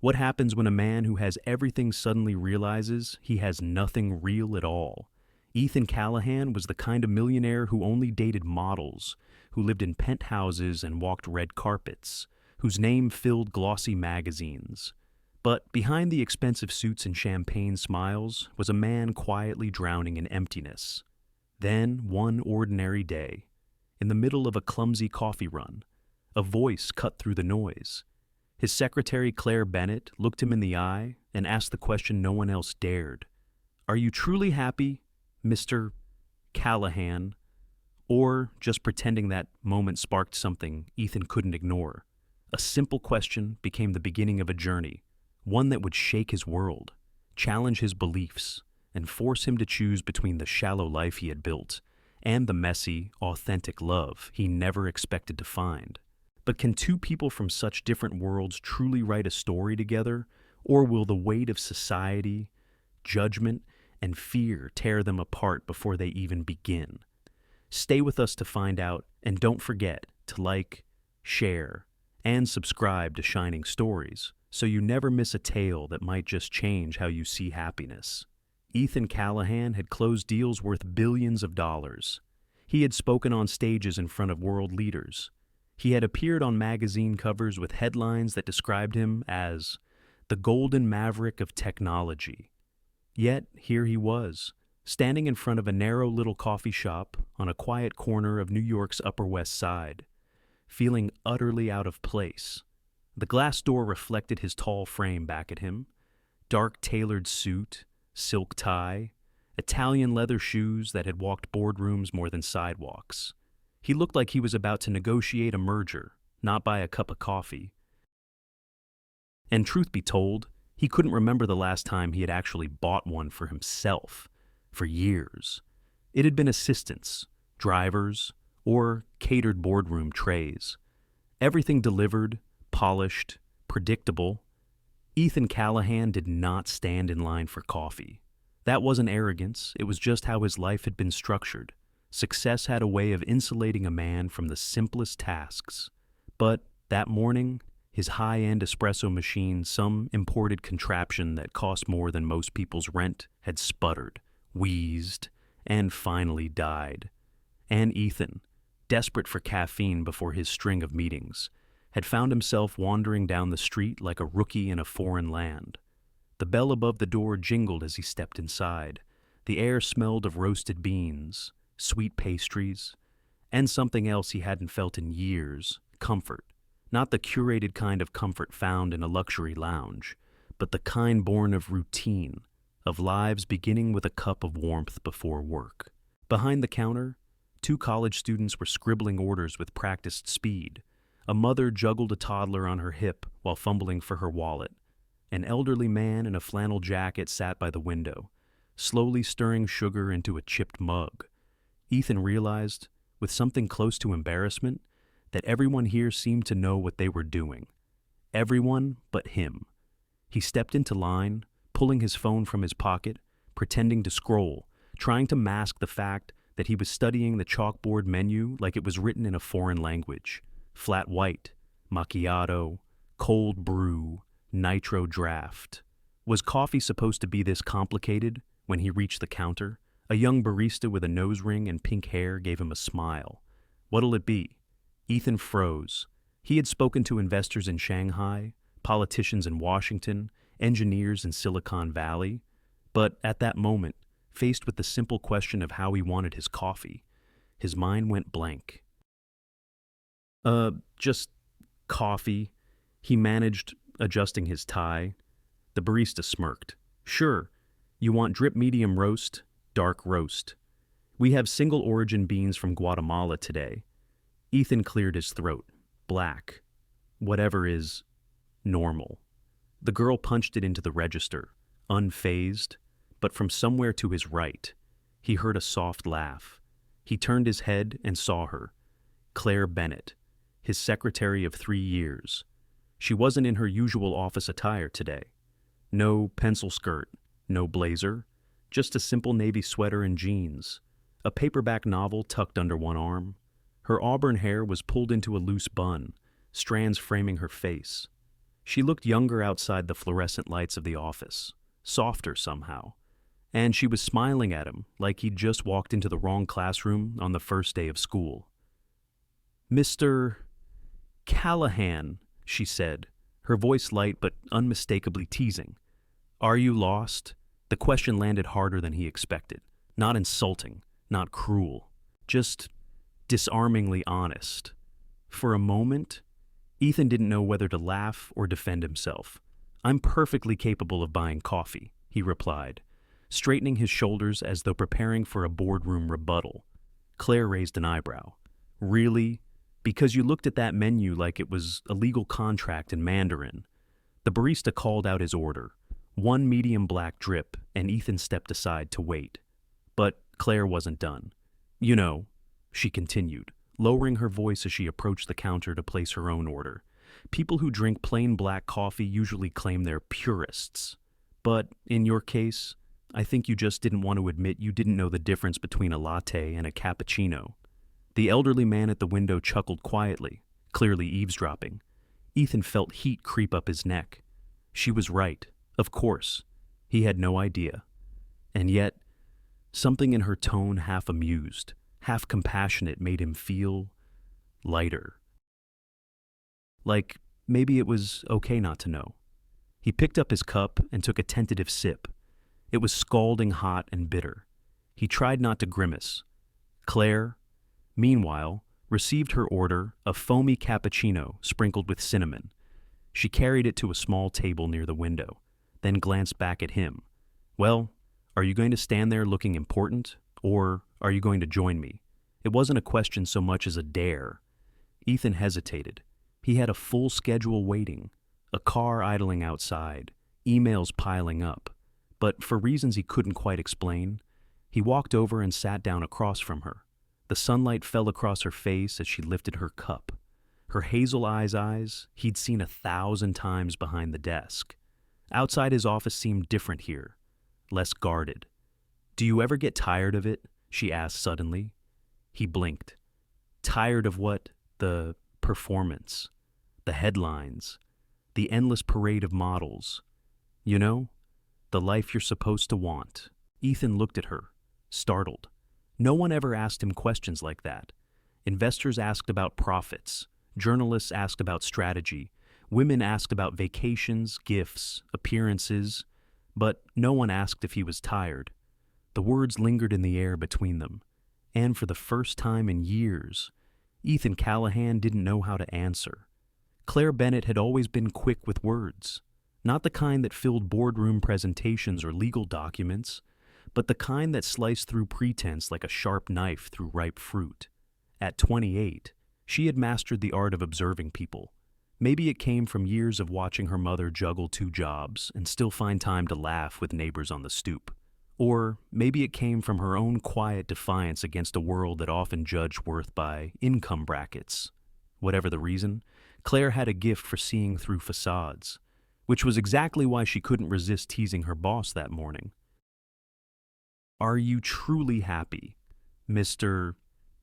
What happens when a man who has everything suddenly realizes he has nothing real at all? Ethan Callahan was the kind of millionaire who only dated models, who lived in penthouses and walked red carpets, whose name filled glossy magazines. But behind the expensive suits and champagne smiles was a man quietly drowning in emptiness. Then, one ordinary day, in the middle of a clumsy coffee run, a voice cut through the noise. His secretary, Claire Bennett, looked him in the eye and asked the question no one else dared. "Are you truly happy, Mr. Callahan?" Or just pretending that moment sparked something Ethan couldn't ignore. A simple question became the beginning of a journey, one that would shake his world, challenge his beliefs, and force him to choose between the shallow life he had built and the messy, authentic love he never expected to find. But can two people from such different worlds truly write a story together, or will the weight of society, judgment, and fear tear them apart before they even begin? Stay with us to find out, and don't forget to like, share, and subscribe to Shining Stories so you never miss a tale that might just change how you see happiness. Ethan Callahan had closed deals worth billions of dollars. He had spoken on stages in front of world leaders. He had appeared on magazine covers with headlines that described him as the golden maverick of technology. Yet here he was, standing in front of a narrow little coffee shop on a quiet corner of New York's Upper West Side, feeling utterly out of place. The glass door reflected his tall frame back at him, dark tailored suit, silk tie, Italian leather shoes that had walked boardrooms more than sidewalks. He looked like he was about to negotiate a merger, not buy a cup of coffee. And truth be told, he couldn't remember the last time he had actually bought one for himself. For years. It had been assistants, drivers, or catered boardroom trays. Everything delivered, polished, predictable. Ethan Callahan did not stand in line for coffee. That wasn't arrogance, it was just how his life had been structured. Success had a way of insulating a man from the simplest tasks. But that morning, his high-end espresso machine, some imported contraption that cost more than most people's rent, had sputtered, wheezed, and finally died. And Ethan, desperate for caffeine before his string of meetings, had found himself wandering down the street like a rookie in a foreign land. The bell above the door jingled as he stepped inside. The air smelled of roasted beans, sweet pastries, and something else he hadn't felt in years, comfort. Not the curated kind of comfort found in a luxury lounge, but the kind born of routine, of lives beginning with a cup of warmth before work. Behind the counter, two college students were scribbling orders with practiced speed. A mother juggled a toddler on her hip while fumbling for her wallet. An elderly man in a flannel jacket sat by the window, slowly stirring sugar into a chipped mug. Ethan realized, with something close to embarrassment, that everyone here seemed to know what they were doing. Everyone but him. He stepped into line, pulling his phone from his pocket, pretending to scroll, trying to mask the fact that he was studying the chalkboard menu like it was written in a foreign language. Flat white, macchiato, cold brew, nitro draft. Was coffee supposed to be this complicated? When he reached the counter, a young barista with a nose ring and pink hair gave him a smile. What'll it be? Ethan froze. He had spoken to investors in Shanghai, politicians in Washington, engineers in Silicon Valley, but at that moment, faced with the simple question of how he wanted his coffee, his mind went blank. Just coffee," he managed, adjusting his tie. The barista smirked. "Sure. You want drip medium roast, dark roast. We have single origin beans from Guatemala today." Ethan cleared his throat. Black. Whatever is normal. The girl punched it into the register, unfazed, but from somewhere to his right, he heard a soft laugh. He turned his head and saw her, Claire Bennett, his secretary of 3 years. She wasn't in her usual office attire today. No pencil skirt, no blazer, just a simple navy sweater and jeans, a paperback novel tucked under one arm. Her auburn hair was pulled into a loose bun, strands framing her face. She looked younger outside the fluorescent lights of the office, softer somehow, and she was smiling at him like he'd just walked into the wrong classroom on the first day of school. "Mr. Callahan," she said, her voice light but unmistakably teasing. "Are you lost?" The question landed harder than he expected. Not insulting, not cruel, just disarmingly honest. For a moment, Ethan didn't know whether to laugh or defend himself. "I'm perfectly capable of buying coffee," he replied, straightening his shoulders as though preparing for a boardroom rebuttal. Claire raised an eyebrow. "Really? Because you looked at that menu like it was a legal contract in Mandarin." The barista called out his order, one medium black drip, and Ethan stepped aside to wait. But Claire wasn't done. "You know," she continued, lowering her voice as she approached the counter to place her own order, "people who drink plain black coffee usually claim they're purists. But in your case, I think you just didn't want to admit you didn't know the difference between a latte and a cappuccino." The elderly man at the window chuckled quietly, clearly eavesdropping. Ethan felt heat creep up his neck. She was right, of course. He had no idea. And yet, something in her tone, half amused, half compassionate, made him feel lighter. Like maybe it was okay not to know. He picked up his cup and took a tentative sip. It was scalding hot and bitter. He tried not to grimace. Claire, meanwhile, received her order, a foamy cappuccino sprinkled with cinnamon. She carried it to a small table near the window, then glanced back at him. "Well, are you going to stand there looking important, or are you going to join me?" It wasn't a question so much as a dare. Ethan hesitated. He had a full schedule waiting, a car idling outside, emails piling up. But for reasons he couldn't quite explain, he walked over and sat down across from her. The sunlight fell across her face as she lifted her cup. Her hazel eyes he'd seen 1,000 times behind the desk. Outside his office seemed different here, less guarded. "Do you ever get tired of it?" she asked suddenly. He blinked. "Tired of what? The performance, the headlines, the endless parade of models. You know, the life you're supposed to want." Ethan looked at her, startled. No one ever asked him questions like that. Investors asked about profits. Journalists asked about strategy. Women asked about vacations, gifts, appearances. But no one asked if he was tired. The words lingered in the air between them. And for the first time in years, Ethan Callahan didn't know how to answer. Claire Bennett had always been quick with words. Not the kind that filled boardroom presentations or legal documents, but the kind that sliced through pretense like a sharp knife through ripe fruit. At 28, she had mastered the art of observing people. Maybe it came from years of watching her mother juggle 2 jobs and still find time to laugh with neighbors on the stoop. Or maybe it came from her own quiet defiance against a world that often judged worth by income brackets. Whatever the reason, Claire had a gift for seeing through facades, which was exactly why she couldn't resist teasing her boss that morning. "Are you truly happy, Mr.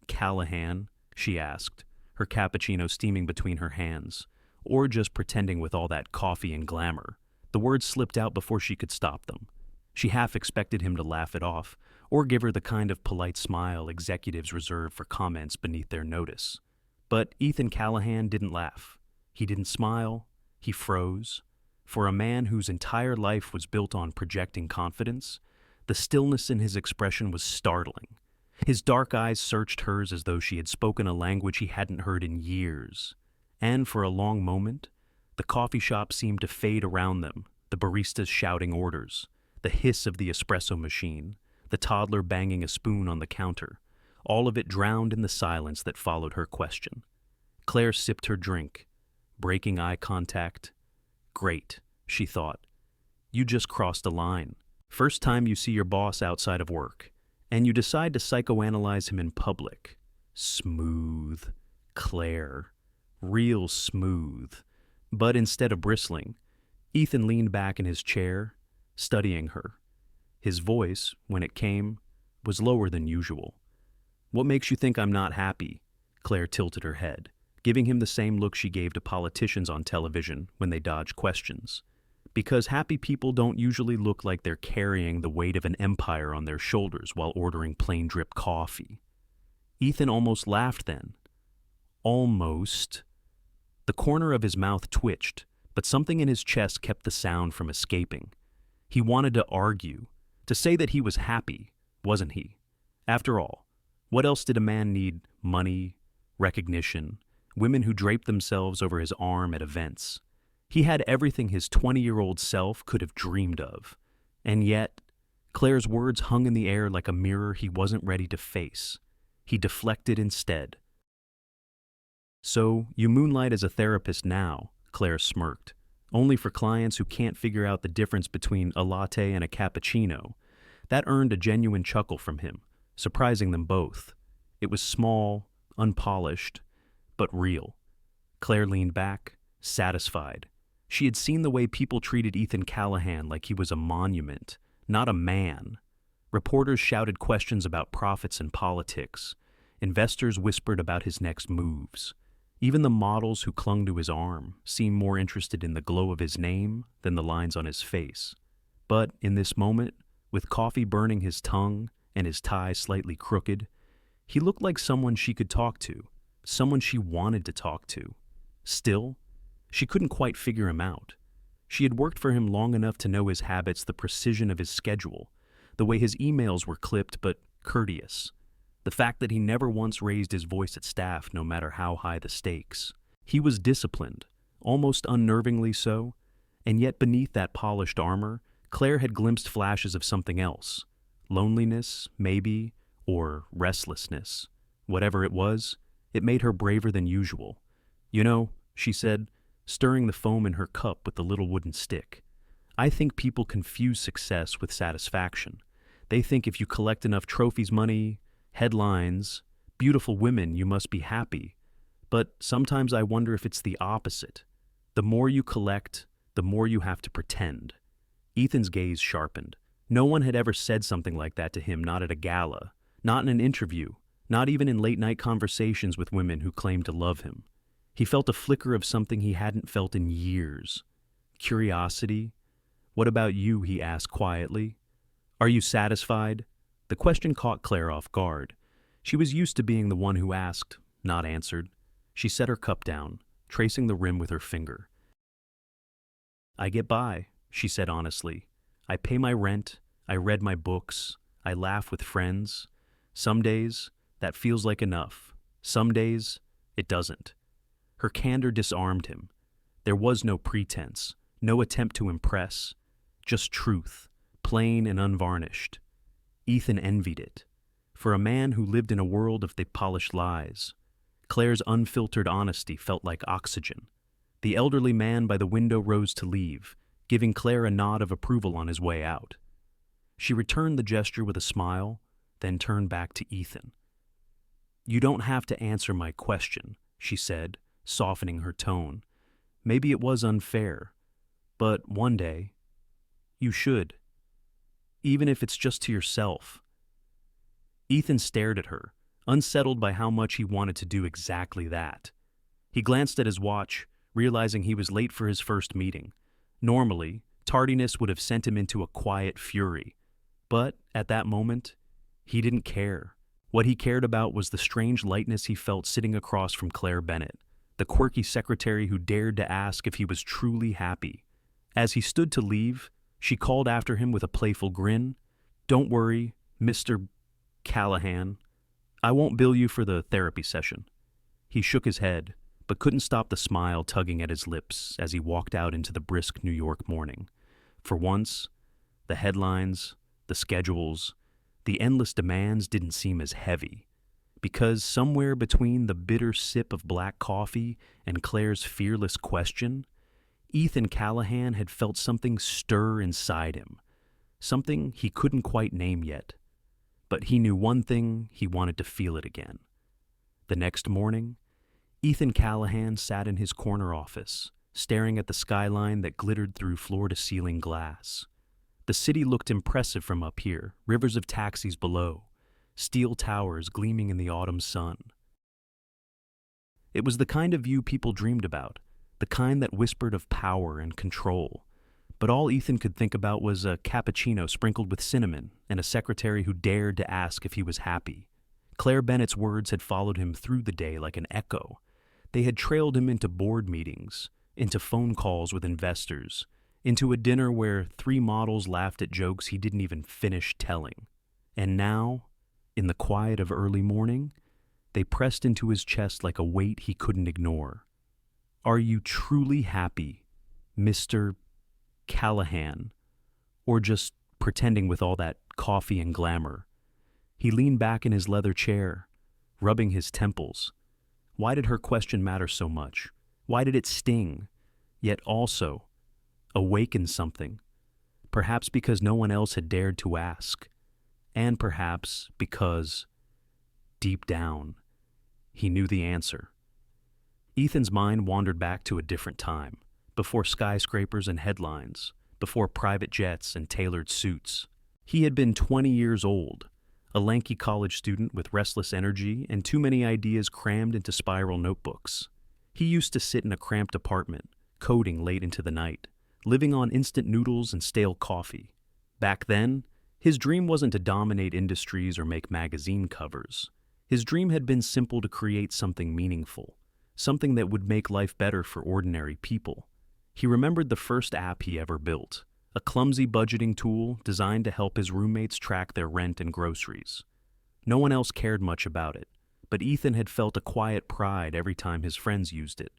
Callahan?" she asked, her cappuccino steaming between her hands, or just pretending with all that coffee and glamour. The words slipped out before she could stop them. She half expected him to laugh it off, or give her the kind of polite smile executives reserve for comments beneath their notice. But Ethan Callahan didn't laugh. He didn't smile. He froze. For a man whose entire life was built on projecting confidence, the stillness in his expression was startling. His dark eyes searched hers as though she had spoken a language he hadn't heard in years. And for a long moment, the coffee shop seemed to fade around them, the baristas shouting orders, the hiss of the espresso machine, the toddler banging a spoon on the counter, all of it drowned in the silence that followed her question. Claire sipped her drink, breaking eye contact. "Great," she thought. "You just crossed a line. First time you see your boss outside of work, and you decide to psychoanalyze him in public. Smooth. Claire. Real smooth." But instead of bristling, Ethan leaned back in his chair, studying her. His voice, when it came, was lower than usual. "What makes you think I'm not happy?" Claire tilted her head. giving him the same look she gave to politicians on television when they dodge questions. Because happy people don't usually look like they're carrying the weight of an empire on their shoulders while ordering plain drip coffee. Ethan almost laughed then. Almost. The corner of his mouth twitched, but something in his chest kept the sound from escaping. He wanted to argue, to say that he was happy, wasn't he? After all, what else did a man need? Money, recognition, women who draped themselves over his arm at events. He had everything his 20-year-old self could have dreamed of. And yet, Claire's words hung in the air like a mirror he wasn't ready to face. He deflected instead. "So, you moonlight as a therapist now," Claire smirked. "Only for clients who can't figure out the difference between a latte and a cappuccino." That earned a genuine chuckle from him, surprising them both. It was small, unpolished, but real. Claire leaned back, satisfied. She had seen the way people treated Ethan Callahan like he was a monument, not a man. Reporters shouted questions about profits and politics. Investors whispered about his next moves. Even the models who clung to his arm seemed more interested in the glow of his name than the lines on his face. But in this moment, with coffee burning his tongue and his tie slightly crooked, he looked like someone she could talk to, someone she wanted to talk to. Still, she couldn't quite figure him out. She had worked for him long enough to know his habits, the precision of his schedule, the way his emails were clipped but courteous, the fact that he never once raised his voice at staff no matter how high the stakes. He was disciplined, almost unnervingly so, and yet beneath that polished armor, Claire had glimpsed flashes of something else. Loneliness, maybe, or restlessness. Whatever it was, it made her braver than usual. "You know," she said, stirring the foam in her cup with the little wooden stick, "I think people confuse success with satisfaction. They think if you collect enough trophies, money, headlines, beautiful women, you must be happy. But sometimes I wonder if it's the opposite. The more you collect, the more you have to pretend." Ethan's gaze sharpened. No one had ever said something like that to him, not at a gala, not in an interview, not even in late-night conversations with women who claimed to love him. He felt a flicker of something he hadn't felt in years. Curiosity. "What about you?" he asked quietly. "Are you satisfied?" The question caught Claire off guard. She was used to being the one who asked, not answered. She set her cup down, tracing the rim with her finger. "I get by," she said honestly. "I pay my rent, I read my books, I laugh with friends. Some days, that feels like enough. Some days, it doesn't." Her candor disarmed him. There was no pretense, no attempt to impress, just truth, plain and unvarnished. Ethan envied it. For a man who lived in a world of the polished lies, Claire's unfiltered honesty felt like oxygen. The elderly man by the window rose to leave, giving Claire a nod of approval on his way out. She returned the gesture with a smile, then turned back to Ethan. "You don't have to answer my question," she said, softening her tone. "Maybe it was unfair, but one day, you should. Even if it's just to yourself." Ethan stared at her, unsettled by how much he wanted to do exactly that. He glanced at his watch, realizing he was late for his first meeting. Normally, tardiness would have sent him into a quiet fury. But, at that moment, he didn't care. What he cared about was the strange lightness he felt sitting across from Claire Bennett, the quirky secretary who dared to ask if he was truly happy. As he stood to leave, she called after him with a playful grin, "Don't worry, Mr. Callahan. I won't bill you for the therapy session." He shook his head, but couldn't stop the smile tugging at his lips as he walked out into the brisk New York morning. For once, the headlines, the schedules, the endless demands didn't seem as heavy, because somewhere between the bitter sip of black coffee and Claire's fearless question, Ethan Callahan had felt something stir inside him, something he couldn't quite name yet. But he knew one thing: he wanted to feel it again. The next morning, Ethan Callahan sat in his corner office, staring at the skyline that glittered through floor-to-ceiling glass. The city looked impressive from up here, rivers of taxis below, steel towers gleaming in the autumn sun. It was the kind of view people dreamed about, the kind that whispered of power and control. But all Ethan could think about was a cappuccino sprinkled with cinnamon and a secretary who dared to ask if he was happy. Claire Bennett's words had followed him through the day like an echo. They had trailed him into board meetings, into phone calls with investors, into a dinner where 3 models laughed at jokes he didn't even finish telling. And now, in the quiet of early morning, they pressed into his chest like a weight he couldn't ignore. Are you truly happy, Mr. Callahan? Or just pretending with all that coffee and glamour? He leaned back in his leather chair, rubbing his temples. Why did her question matter so much? Why did it sting, yet also awaken something? Perhaps because no one else had dared to ask, and perhaps because, deep down, he knew the answer. Ethan's mind wandered back to a different time, before skyscrapers and headlines, before private jets and tailored suits. He had been 20 years old, a lanky college student with restless energy and too many ideas crammed into spiral notebooks. He used to sit in a cramped apartment, coding late into the night, living on instant noodles and stale coffee. Back then, his dream wasn't to dominate industries or make magazine covers. His dream had been simple: to create something meaningful, something that would make life better for ordinary people. He remembered the first app he ever built, a clumsy budgeting tool designed to help his roommates track their rent and groceries. No one else cared much about it, but Ethan had felt a quiet pride every time his friends used it.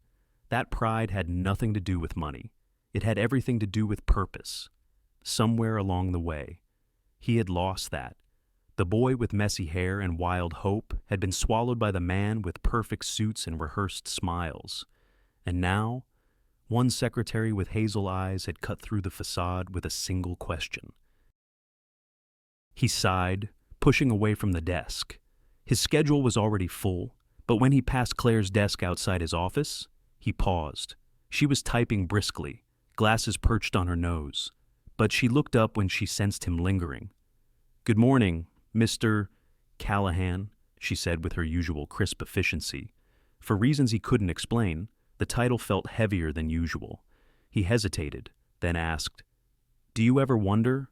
That pride had nothing to do with money. It had everything to do with purpose. Somewhere along the way, he had lost that. The boy with messy hair and wild hope had been swallowed by the man with perfect suits and rehearsed smiles. And now, one secretary with hazel eyes had cut through the facade with a single question. He sighed, pushing away from the desk. His schedule was already full, but when he passed Claire's desk outside his office, he paused. She was typing briskly, glasses perched on her nose, but she looked up when she sensed him lingering. "Good morning, Mr. Callahan," she said with her usual crisp efficiency. For reasons he couldn't explain, the title felt heavier than usual. He hesitated, then asked, "Do you ever wonder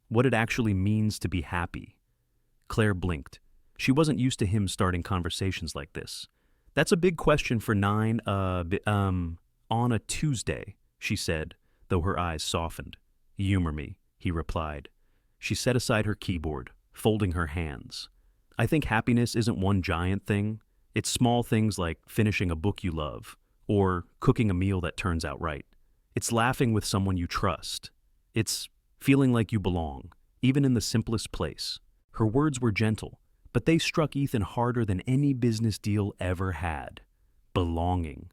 what it actually means to be happy?" Claire blinked. She wasn't used to him starting conversations like this. "That's a big question for on a Tuesday," she said, though her eyes softened. "Humor me," he replied. She set aside her keyboard, folding her hands. "I think happiness isn't one giant thing. It's small things like finishing a book you love, or cooking a meal that turns out right. It's laughing with someone you trust. It's feeling like you belong, even in the simplest place." Her words were gentle, but they struck Ethan harder than any business deal ever had. Belonging.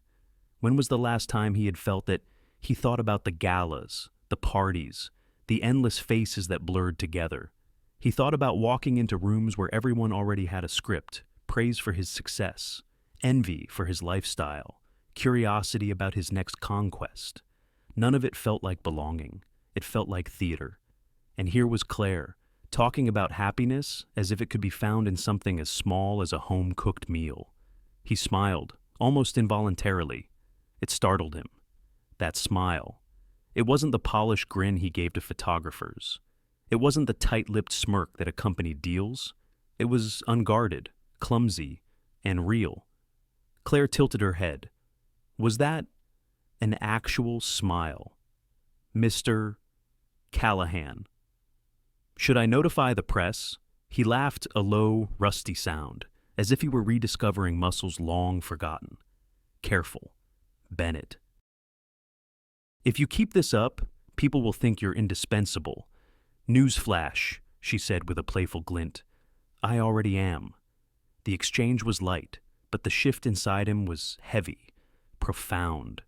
When was the last time he had felt that? He thought about the galas, the parties, the endless faces that blurred together. He thought about walking into rooms where everyone already had a script, praise for his success, envy for his lifestyle, curiosity about his next conquest. None of it felt like belonging. It felt like theater. And here was Claire, talking about happiness as if it could be found in something as small as a home-cooked meal. He smiled, almost involuntarily. It startled him. That smile. It wasn't the polished grin he gave to photographers. It wasn't the tight-lipped smirk that accompanied deals. It was unguarded, clumsy, and real. Claire tilted her head. Was that an actual smile? "Mr. Callahan. Should I notify the press?" He laughed, a low, rusty sound, as if he were rediscovering muscles long forgotten. "Careful. Bennett. If you keep this up, people will think you're indispensable. Newsflash," she said with a playful glint. "I already am." The exchange was light, but the shift inside him was heavy, profound.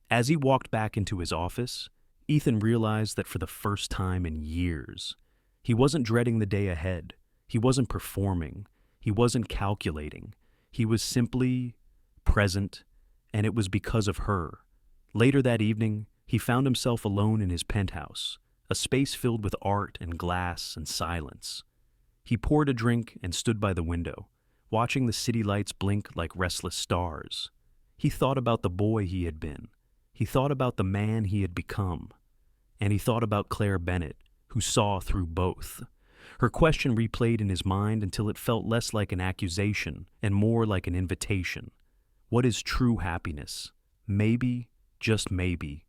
As he walked back into his office, Ethan realized that for the first time in years, he wasn't dreading the day ahead. He wasn't performing. He wasn't calculating. He was simply present, and it was because of her. Later that evening, he found himself alone in his penthouse, a space filled with art and glass and silence. He poured a drink and stood by the window, watching the city lights blink like restless stars. He thought about the boy he had been. He thought about the man he had become. And he thought about Claire Bennett, who saw through both. Her question replayed in his mind until it felt less like an accusation and more like an invitation. What is true happiness? Maybe, just maybe.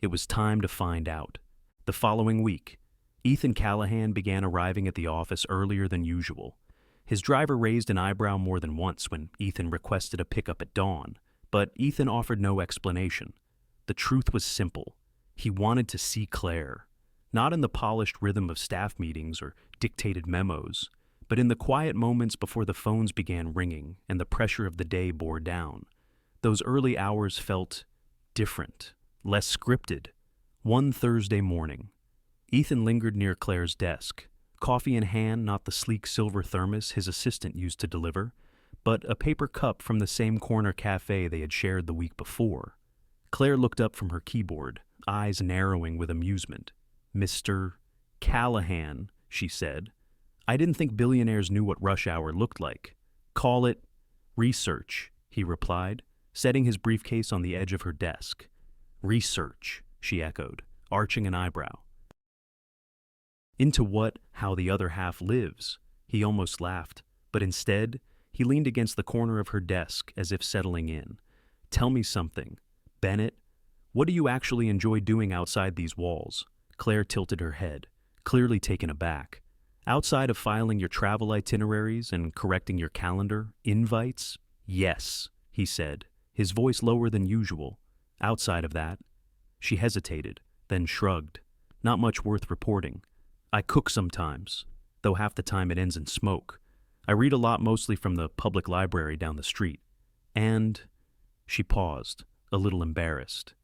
It was time to find out. The following week, Ethan Callahan began arriving at the office earlier than usual. His driver raised an eyebrow more than once when Ethan requested a pickup at dawn, but Ethan offered no explanation. The truth was simple. He wanted to see Claire, not in the polished rhythm of staff meetings or dictated memos, but in the quiet moments before the phones began ringing and the pressure of the day bore down. Those early hours felt different, less scripted. One Thursday morning, Ethan lingered near Claire's desk, coffee in hand, not the sleek silver thermos his assistant used to deliver, but a paper cup from the same corner cafe they had shared the week before. Claire looked up from her keyboard, eyes narrowing with amusement. "Mr. Callahan," she said. "I didn't think billionaires knew what rush hour looked like." "Call it research," he replied, setting his briefcase on the edge of her desk. "Research," she echoed, arching an eyebrow. "Into what, how the other half lives," he almost laughed, but instead, he leaned against the corner of her desk as if settling in. "Tell me something. Bennett, what do you actually enjoy doing outside these walls?" Claire tilted her head, clearly taken aback. "Outside of filing your travel itineraries and correcting your calendar, invites?" "Yes," he said, his voice lower than usual. "Outside of that." She hesitated, then shrugged. "Not much worth reporting. I cook sometimes, though half the time it ends in smoke. I read a lot, mostly from the public library down the street. And..." She paused, a little embarrassed.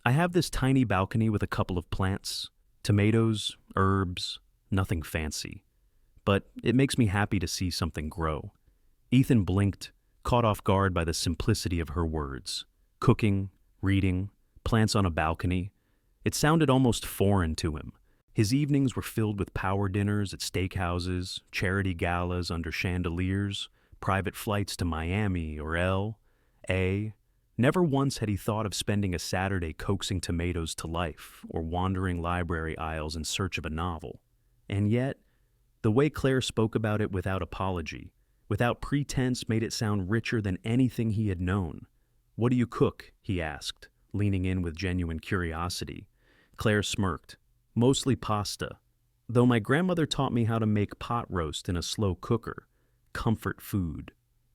"I have this tiny balcony with a couple of plants. Tomatoes, herbs, nothing fancy. But it makes me happy to see something grow." Ethan blinked, caught off guard by the simplicity of her words. Cooking, reading, plants on a balcony. It sounded almost foreign to him. His evenings were filled with power dinners at steakhouses, charity galas under chandeliers, private flights to Miami or L.A. Never once had he thought of spending a Saturday coaxing tomatoes to life or wandering library aisles in search of a novel. And yet, the way Claire spoke about it without apology, without pretense, made it sound richer than anything he had known. "What do you cook?" he asked, leaning in with genuine curiosity. Claire smirked. "Mostly pasta. Though my grandmother taught me how to make pot roast in a slow cooker. Comfort food.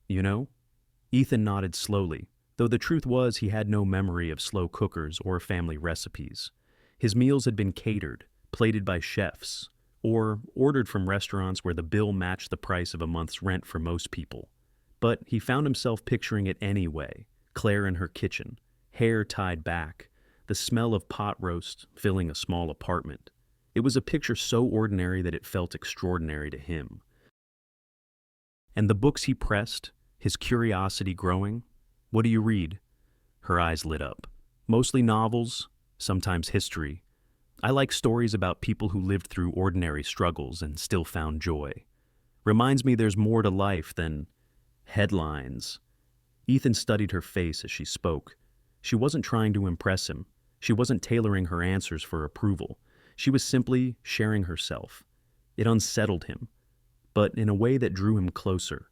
You know?" Ethan nodded slowly, though the truth was he had no memory of slow cookers or family recipes. His meals had been catered, plated by chefs, or ordered from restaurants where the bill matched the price of a month's rent for most people. But he found himself picturing it anyway, Claire in her kitchen, hair tied back, the smell of pot roast filling a small apartment. It was a picture so ordinary that it felt extraordinary to him. And the books he pressed, his curiosity growing. "What do you read?" Her eyes lit up. "Mostly novels, sometimes history. I like stories about people who lived through ordinary struggles and still found joy. Reminds me there's more to life than headlines." Ethan studied her face as she spoke. She wasn't trying to impress him. She wasn't tailoring her answers for approval. She was simply sharing herself. It unsettled him, but in a way that drew him closer.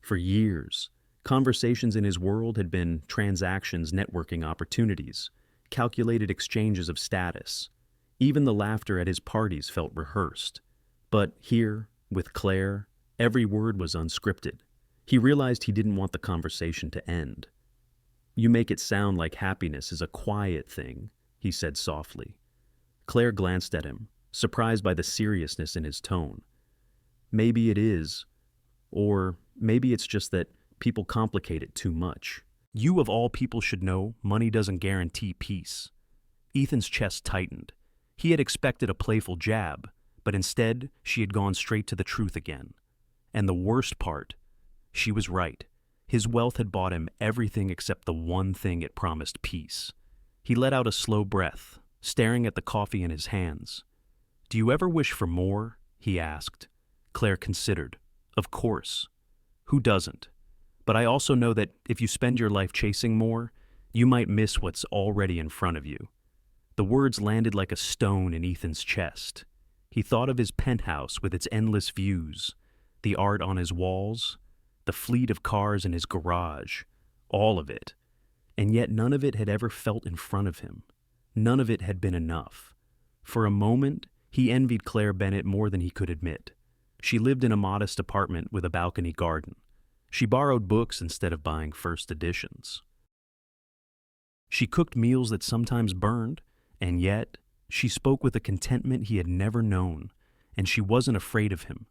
For years, conversations in his world had been transactions, networking opportunities, calculated exchanges of status. Even the laughter at his parties felt rehearsed. But here, with Claire, every word was unscripted. He realized he didn't want the conversation to end. "You make it sound like happiness is a quiet thing," he said softly. Claire glanced at him, surprised by the seriousness in his tone. "Maybe it is, or maybe it's just that people complicate it too much. You of all people should know money doesn't guarantee peace." Ethan's chest tightened. He had expected a playful jab, but instead she had gone straight to the truth again. And the worst part, she was right. His wealth had bought him everything except the one thing it promised: peace. He let out a slow breath, staring at the coffee in his hands. "Do you ever wish for more?" he asked. Claire considered. "Of course." Who doesn't? But I also know that if you spend your life chasing more, you might miss what's already in front of you. The words landed like a stone in Ethan's chest. He thought of his penthouse with its endless views, the art on his walls, the fleet of cars in his garage, all of it. And yet none of it had ever felt in front of him. None of it had been enough. For a moment, he envied Claire Bennett more than he could admit. She lived in a modest apartment with a balcony garden. She borrowed books instead of buying first editions. She cooked meals that sometimes burned, and yet she spoke with a contentment he had never known, and she wasn't afraid of him.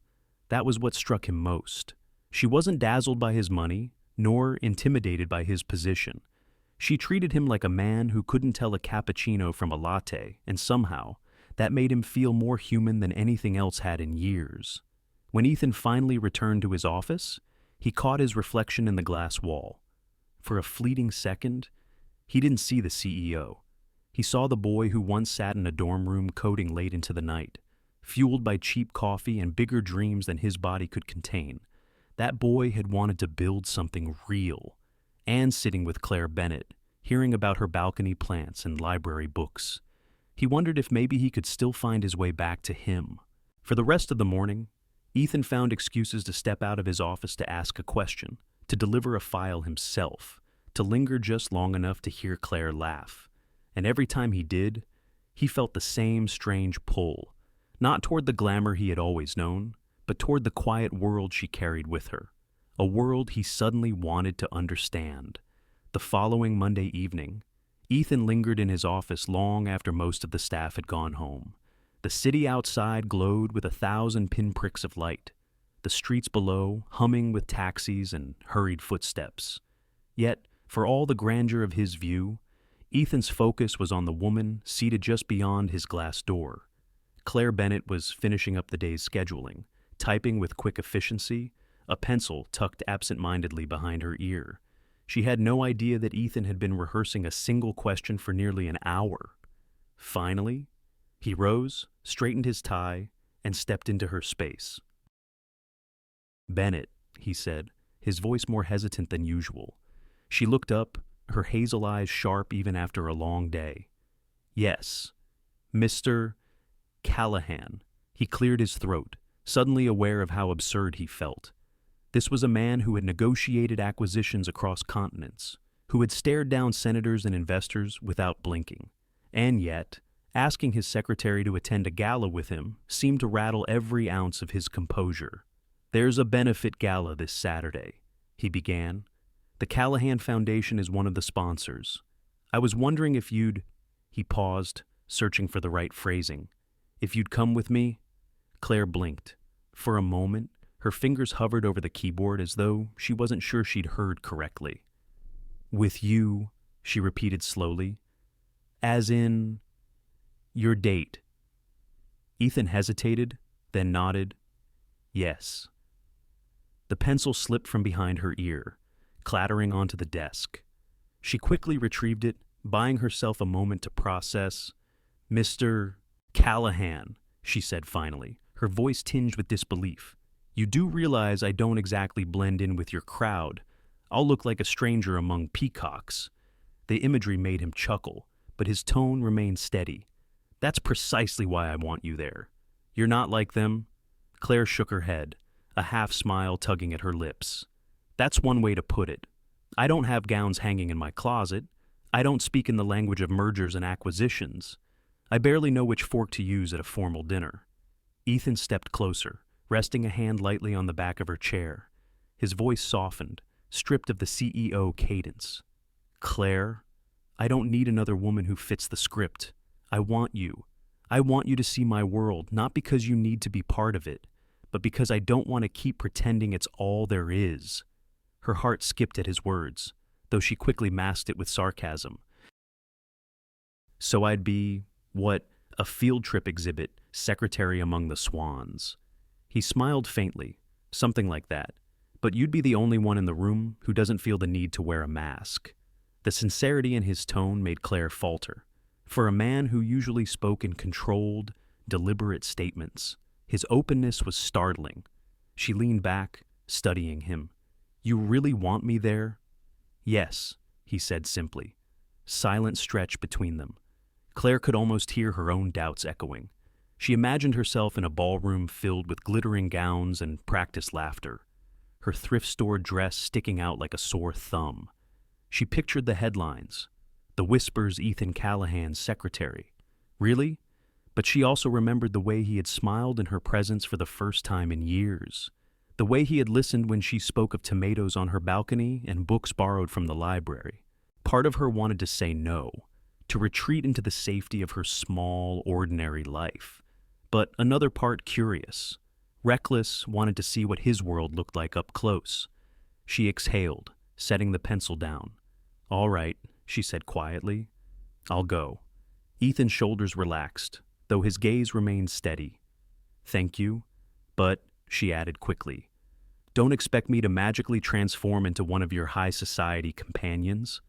That was what struck him most. She wasn't dazzled by his money, nor intimidated by his position. She treated him like a man who couldn't tell a cappuccino from a latte, and somehow, that made him feel more human than anything else had in years. When Ethan finally returned to his office, he caught his reflection in the glass wall. For a fleeting second, he didn't see the CEO. He saw the boy who once sat in a dorm room coding late into the night, fueled by cheap coffee and bigger dreams than his body could contain. That boy had wanted to build something real, and sitting with Claire Bennett, hearing about her balcony plants and library books. He wondered if maybe he could still find his way back to him. For the rest of the morning, Ethan found excuses to step out of his office to ask a question, to deliver a file himself, to linger just long enough to hear Claire laugh. And every time he did, he felt the same strange pull, not toward the glamour he had always known, but toward the quiet world she carried with her, a world he suddenly wanted to understand. The following Monday evening, Ethan lingered in his office long after most of the staff had gone home. The city outside glowed with 1,000 pinpricks of light, the streets below humming with taxis and hurried footsteps. Yet, for all the grandeur of his view, Ethan's focus was on the woman seated just beyond his glass door. Claire Bennett was finishing up the day's scheduling, typing with quick efficiency, a pencil tucked absent-mindedly behind her ear. She had no idea that Ethan had been rehearsing a single question for nearly an hour. Finally, he rose, straightened his tie, and stepped into her space. "Bennett," he said, his voice more hesitant than usual. She looked up, her hazel eyes sharp even after a long day. "Yes, Mr. Callahan." He cleared his throat, suddenly aware of how absurd he felt. This was a man who had negotiated acquisitions across continents, who had stared down senators and investors without blinking. And yet, asking his secretary to attend a gala with him seemed to rattle every ounce of his composure. "There's a benefit gala this Saturday," he began. "The Callahan Foundation is one of the sponsors. I was wondering if you'd—" He paused, searching for the right phrasing. "If you'd come with me?" Claire blinked. For a moment, her fingers hovered over the keyboard as though she wasn't sure she'd heard correctly. "With you," she repeated slowly. "As in, your date." Ethan hesitated, then nodded. "Yes." The pencil slipped from behind her ear, clattering onto the desk. She quickly retrieved it, buying herself a moment to process. "Mr. Callahan," she said finally, her voice tinged with disbelief. "You do realize I don't exactly blend in with your crowd. I'll look like a stranger among peacocks." The imagery made him chuckle, but his tone remained steady. "That's precisely why I want you there. You're not like them." Claire shook her head, a half-smile tugging at her lips. "That's one way to put it. I don't have gowns hanging in my closet. I don't speak in the language of mergers and acquisitions. I barely know which fork to use at a formal dinner." Ethan stepped closer, resting a hand lightly on the back of her chair. His voice softened, stripped of the CEO cadence. "Claire, I don't need another woman who fits the script. I want you. I want you to see my world, not because you need to be part of it, but because I don't want to keep pretending it's all there is." Her heart skipped at his words, though she quickly masked it with sarcasm. "So I'd be, what, a field trip exhibit, secretary among the swans." He smiled faintly, something like that. "But you'd be the only one in the room who doesn't feel the need to wear a mask." The sincerity in his tone made Claire falter. For a man who usually spoke in controlled, deliberate statements, his openness was startling. She leaned back, studying him. You really want me there? Yes, he said simply. Silence stretched between them. Claire could almost hear her own doubts echoing. She imagined herself in a ballroom filled with glittering gowns and practiced laughter, her thrift store dress sticking out like a sore thumb. She pictured the headlines, the whispers Ethan Callahan's secretary. Really? But she also remembered the way he had smiled in her presence for the first time in years, the way he had listened when she spoke of tomatoes on her balcony and books borrowed from the library. Part of her wanted to say no, to retreat into the safety of her small, ordinary life. But another part curious, reckless, wanted to see what his world looked like up close. She exhaled, setting the pencil down. All right, she said quietly. I'll go. Ethan's shoulders relaxed, though his gaze remained steady. Thank you, but, she added quickly, don't expect me to magically transform into one of your high society companions.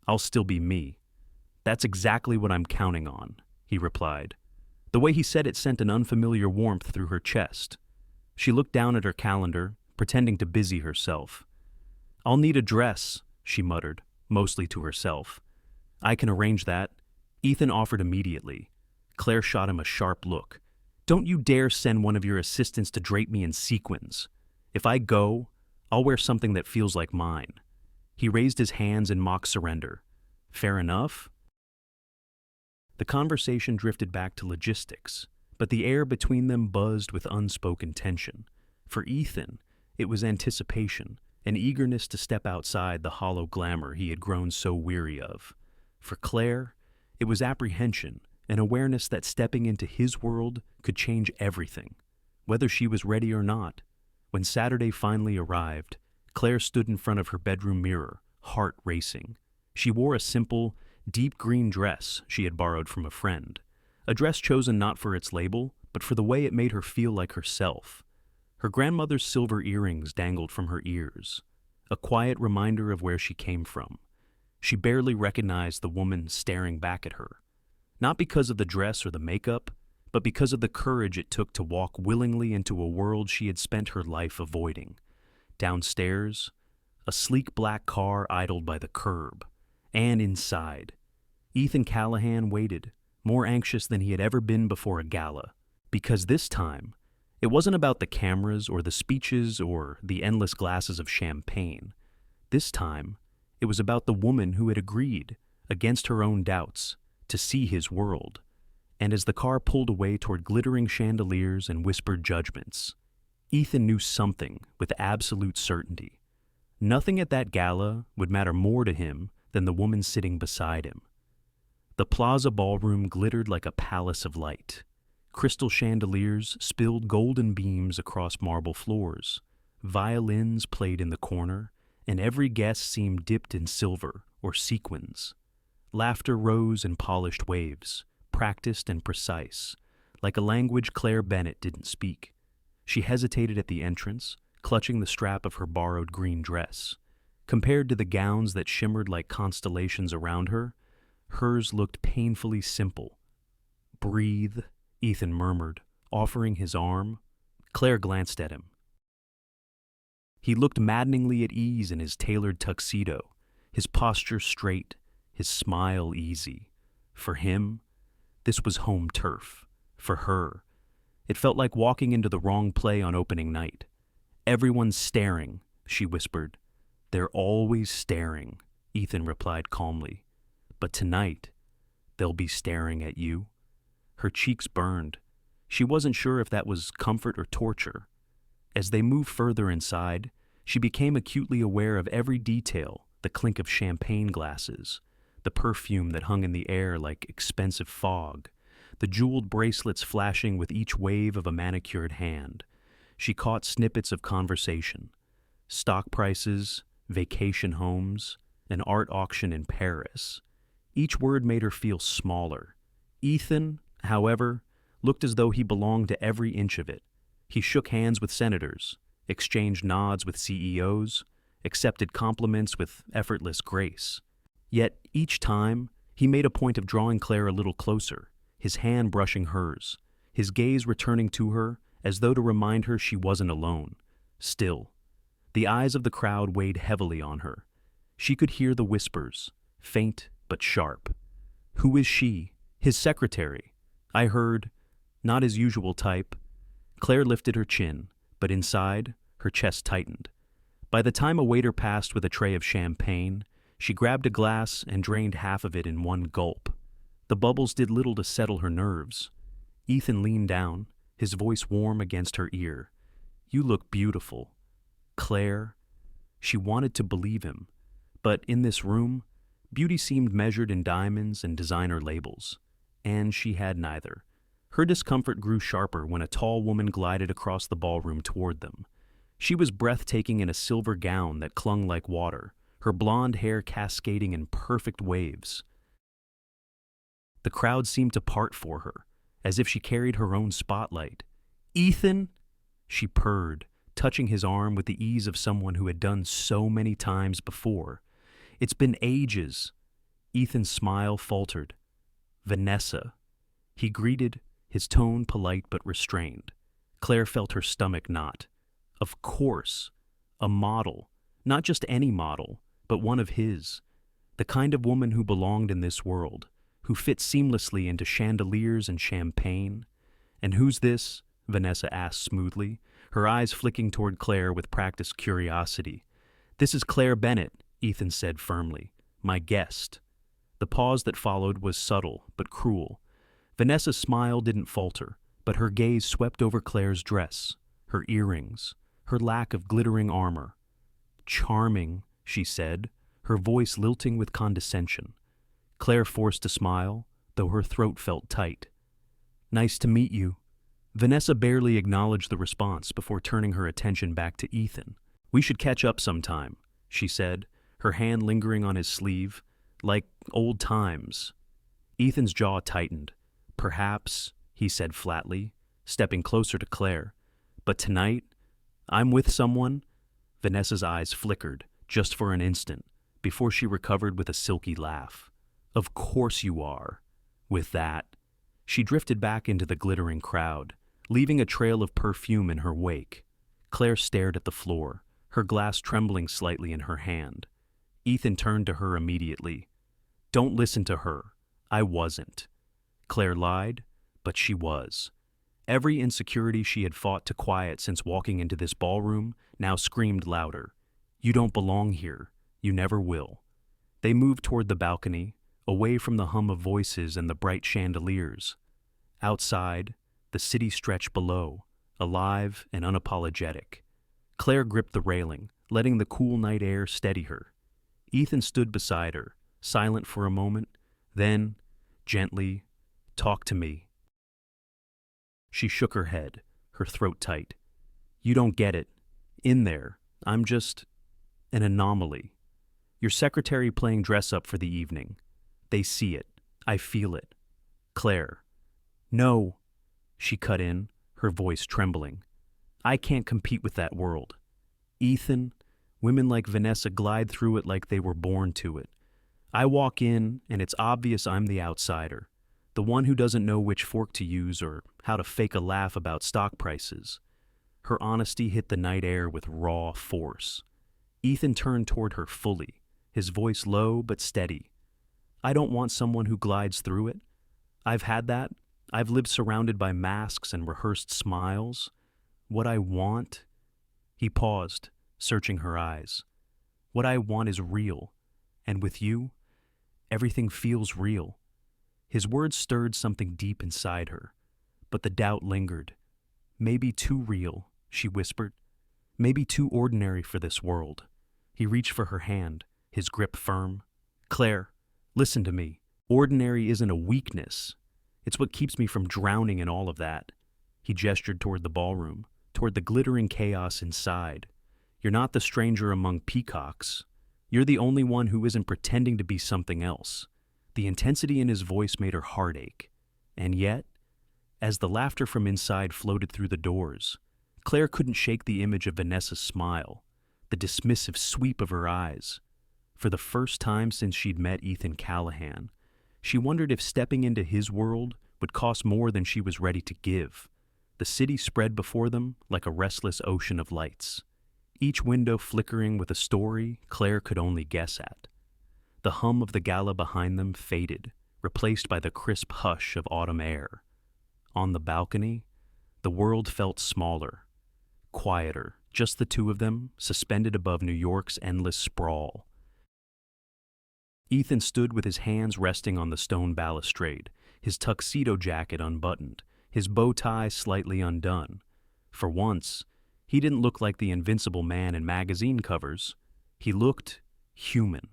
I'll still be me. That's exactly what I'm counting on, he replied. The way he said it sent an unfamiliar warmth through her chest. She looked down at her calendar, pretending to busy herself. I'll need a dress, she muttered, mostly to herself. I can arrange that. Ethan offered immediately. Claire shot him a sharp look. Don't you dare send one of your assistants to drape me in sequins. If I go, I'll wear something that feels like mine. He raised his hands in mock surrender. Fair enough? The conversation drifted back to logistics, but the air between them buzzed with unspoken tension. For Ethan, it was anticipation, an eagerness to step outside the hollow glamour he had grown so weary of. For Claire, it was apprehension, an awareness that stepping into his world could change everything, whether she was ready or not. When Saturday finally arrived, Claire stood in front of her bedroom mirror, heart racing. She wore a simple, deep green dress she had borrowed from a friend, a dress chosen not for its label, but for the way it made her feel like herself. Her grandmother's silver earrings dangled from her ears, a quiet reminder of where she came from. She barely recognized the woman staring back at her, not because of the dress or the makeup, but because of the courage it took to walk willingly into a world she had spent her life avoiding. Downstairs, a sleek black car idled by the curb, and inside, Ethan Callahan waited, more anxious than he had ever been before a gala, because this time, it wasn't about the cameras or the speeches or the endless glasses of champagne. This time, it was about the woman who had agreed, against her own doubts, to see his world. And as the car pulled away toward glittering chandeliers and whispered judgments, Ethan knew something with absolute certainty. Nothing at that gala would matter more to him than the woman sitting beside him. The plaza ballroom glittered like a palace of light. Crystal chandeliers spilled golden beams across marble floors. Violins played in the corner, and every guest seemed dipped in silver or sequins. Laughter rose in polished waves, practiced and precise, like a language Claire Bennett didn't speak. She hesitated at the entrance, clutching the strap of her borrowed green dress. Compared to the gowns that shimmered like constellations around her, hers looked painfully simple. Breathe, Ethan murmured, offering his arm. Claire glanced at him. He looked maddeningly at ease in his tailored tuxedo, his posture straight, his smile easy. For him, this was home turf. For her, it felt like walking into the wrong play on opening night. Everyone's staring, she whispered. They're always staring, Ethan replied calmly. But tonight, they'll be staring at you. Her cheeks burned. She wasn't sure if that was comfort or torture. As they moved further inside, she became acutely aware of every detail, the clink of champagne glasses, the perfume that hung in the air like expensive fog, the jeweled bracelets flashing with each wave of a manicured hand. She caught snippets of conversation. Stock prices, vacation homes, an art auction in Paris. Each word made her feel smaller. Ethan, however, looked as though he belonged to every inch of it. He shook hands with senators, exchanged nods with CEOs, accepted compliments with effortless grace. Yet each time, he made a point of drawing Claire a little closer, his hand brushing hers, his gaze returning to her as though to remind her she wasn't alone. Still, The eyes of the crowd weighed heavily on her. She could hear the whispers, faint but sharp. Who is she? His secretary. I heard, not his usual type. Claire lifted her chin, but inside, her chest tightened. By the time a waiter passed with a tray of champagne, she grabbed a glass and drained half of it in one gulp. The bubbles did little to settle her nerves. Ethan leaned down, his voice warm against her ear. You look beautiful. Claire. She wanted to believe him, but in this room, beauty seemed measured in diamonds and designer labels, and she had neither. Her discomfort grew sharper when a tall woman glided across the ballroom toward them. She was breathtaking in a silver gown that clung like water, her blonde hair cascading in perfect waves. The crowd seemed to part for her, as if she carried her own spotlight. Ethan? She purred, touching his arm with the ease of someone who had done so many times before. It's been ages. Ethan's smile faltered. Vanessa. He greeted, his tone polite but restrained. Claire felt her stomach knot. Of course. A model. Not just any model, but one of his. The kind of woman who belonged in this world, who fit seamlessly into chandeliers and champagne. And who's this? Vanessa asked smoothly, her eyes flicking toward Claire with practiced curiosity. This is Claire Bennett, Ethan said firmly. My guest. The pause that followed was subtle but cruel. Vanessa's smile didn't falter, but her gaze swept over Claire's dress, her earrings, her lack of glittering armor. Charming, she said, her voice lilting with condescension. Claire forced a smile, though her throat felt tight. Nice to meet you. Vanessa barely acknowledged the response before turning her attention back to Ethan. We should catch up sometime, she said, her hand lingering on his sleeve, like old times. Ethan's jaw tightened. Perhaps, he said flatly, stepping closer to Claire. But tonight, I'm with someone. Vanessa's eyes flickered, just for an instant, before she recovered with a silky laugh. Of course you are. With that, she drifted back into the glittering crowd, leaving a trail of perfume in her wake. Claire stared at the floor, her glass trembling slightly in her hand. Ethan turned to her immediately. Don't listen to her. I wasn't. Claire lied, but she was. Every insecurity she had fought to quiet since walking into this ballroom now screamed louder. You don't belong here. You never will. They moved toward the balcony, away from the hum of voices and the bright chandeliers. Outside, the city stretched below, alive and unapologetic. Claire gripped the railing, letting the cool night air steady her. Ethan stood beside her, silent for a moment, then, gently, talk to me. She shook her head, her throat tight. You don't get it. In there, I'm just an anomaly. Your secretary playing dress-up for the evening. They see it. I feel it. Claire. No, she cut in, her voice trembling. I can't compete with that world. Ethan, women like Vanessa glide through it like they were born to it. I walk in, and it's obvious I'm the outsider, the one who doesn't know which fork to use or how to fake a laugh about stock prices. Her honesty hit the night air with raw force. Ethan turned toward her fully, his voice low but steady. I don't want someone who glides through it. I've had that. I've lived surrounded by masks and rehearsed smiles. What I want... He paused, searching her eyes. What I want is real, and with you, everything feels real. His words stirred something deep inside her, but the doubt lingered. Maybe too real, she whispered. Maybe too ordinary for this world. He reached for her hand, his grip firm. Claire, listen to me. Ordinary isn't a weakness. It's what keeps me from drowning in all of that. He gestured toward the ballroom, toward the glittering chaos inside. You're not the stranger among peacocks. You're the only one who isn't pretending to be something else. The intensity in his voice made her heart ache. And yet, as the laughter from inside floated through the doors, Claire couldn't shake the image of Vanessa's smile, the dismissive sweep of her eyes. For the first time since she'd met Ethan Callahan, she wondered if stepping into his world would cost more than she was ready to give. The city spread before them like a restless ocean of lights. each window flickering with a story Claire could only guess at. The hum of the gala behind them faded, replaced by the crisp hush of autumn air. On the balcony, the world felt smaller, quieter, just the two of them, suspended above New York's endless sprawl. Ethan stood with his hands resting on the stone balustrade, his tuxedo jacket unbuttoned, his bow tie slightly undone. For once, he didn't look like the invincible man in magazine covers. He looked human.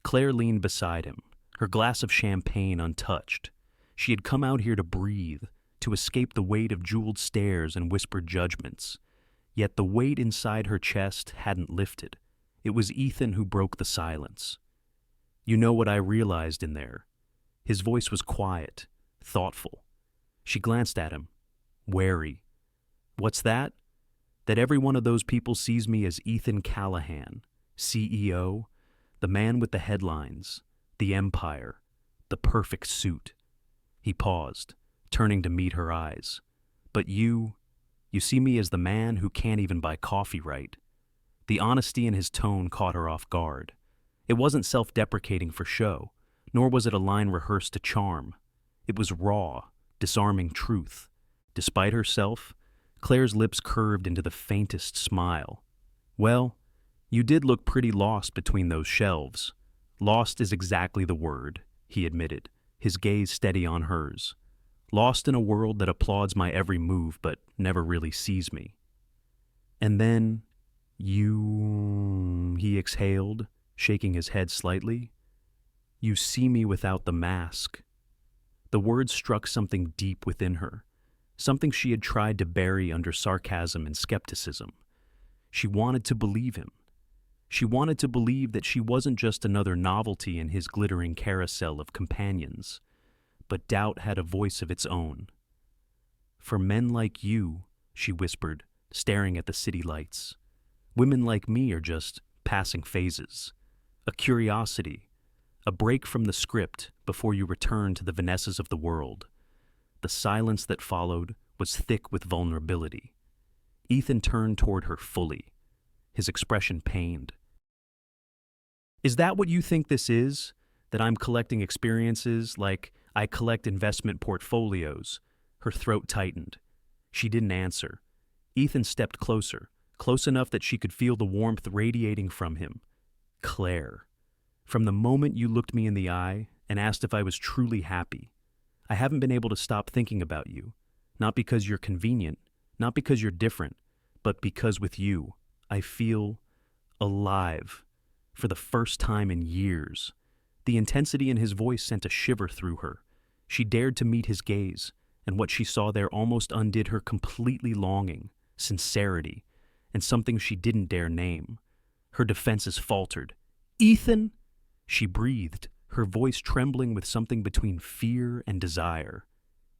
Claire leaned beside him, her glass of champagne untouched. She had come out here to breathe, to escape the weight of jeweled stares and whispered judgments. Yet the weight inside her chest hadn't lifted. It was Ethan who broke the silence. "You know what I realized in there?" His voice was quiet, thoughtful. She glanced at him, wary. "What's that?" "That every one of those people sees me as Ethan Callahan, CEO, the man with the headlines, the empire, the perfect suit." He paused, turning to meet her eyes. "But you see me as the man who can't even buy coffee right." The honesty in his tone caught her off guard. It wasn't self-deprecating for show, nor was it a line rehearsed to charm. It was raw, disarming truth. Despite herself, Claire's lips curved into the faintest smile. "Well, you did look pretty lost between those shelves." "Lost is exactly the word," he admitted, his gaze steady on hers. "Lost in a world that applauds my every move but never really sees me." "And then, he exhaled, shaking his head slightly. "You see me without the mask." The words struck something deep within her, something she had tried to bury under sarcasm and skepticism. She wanted to believe him. She wanted to believe that she wasn't just another novelty in his glittering carousel of companions. But doubt had a voice of its own. "For men like you," she whispered, staring at the city lights, "women like me are just passing phases. A curiosity, a break from the script before you return to the Vanessas of the world." The silence that followed was thick with vulnerability. Ethan turned toward her fully, his expression pained. "Is that what you think this is? That I'm collecting experiences like I collect investment portfolios?" Her throat tightened. She didn't answer. Ethan stepped closer, close enough that she could feel the warmth radiating from him. "Claire, from the moment you looked me in the eye and asked if I was truly happy, I haven't been able to stop thinking about you. Not because you're convenient, not because you're different, but because with you, I feel alive. For the first time in years." The intensity in his voice sent a shiver through her. She dared to meet his gaze, and what she saw there almost undid her completely longing, sincerity, and something she didn't dare name. Her defenses faltered. "Ethan!" She breathed, her voice trembling with something between fear and desire.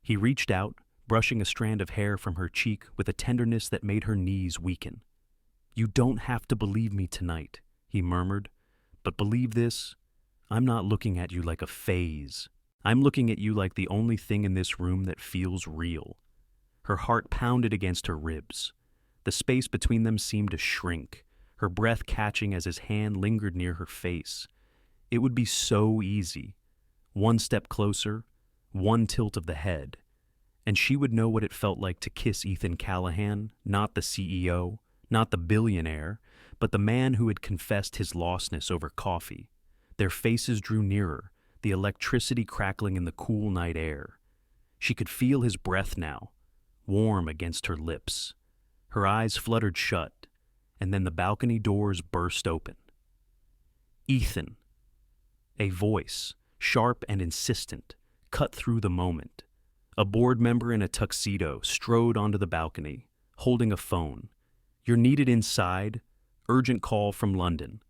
He reached out, brushing a strand of hair from her cheek with a tenderness that made her knees weaken. "You don't have to believe me tonight," he murmured, "but believe this. I'm not looking at you like a phase. I'm looking at you like the only thing in this room that feels real." Her heart pounded against her ribs. The space between them seemed to shrink, her breath catching as his hand lingered near her face. It would be so easy. One step closer, one tilt of the head, and she would know what it felt like to kiss Ethan Callahan, not the CEO, not the billionaire, but the man who had confessed his lostness over coffee. Their faces drew nearer, the electricity crackling in the cool night air. She could feel his breath now, warm against her lips. Her eyes fluttered shut, and then the balcony doors burst open. "Ethan!" A voice, sharp and insistent, cut through the moment. A board member in a tuxedo strode onto the balcony, holding a phone. "You're needed inside. Urgent call from London."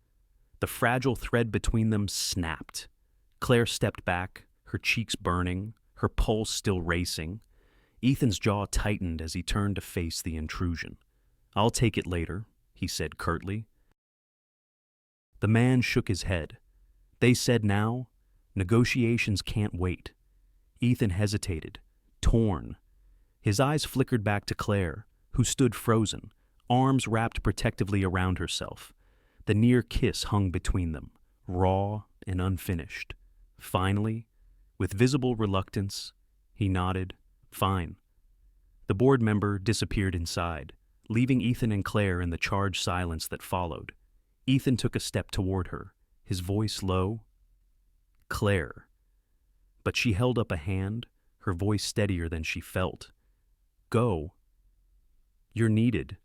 The fragile thread between them snapped. Claire stepped back, her cheeks burning, her pulse still racing. Ethan's jaw tightened as he turned to face the intrusion. "I'll take it later," he said curtly. The man shook his head. They said now, negotiations can't wait. Ethan hesitated, torn. His eyes flickered back to Claire, who stood frozen, arms wrapped protectively around herself. The near kiss hung between them, raw and unfinished. Finally, with visible reluctance, he nodded, "Fine." The board member disappeared inside, leaving Ethan and Claire in the charged silence that followed. Ethan took a step toward her, his voice low. "Claire." But she held up a hand, her voice steadier than she felt. "Go. You're needed."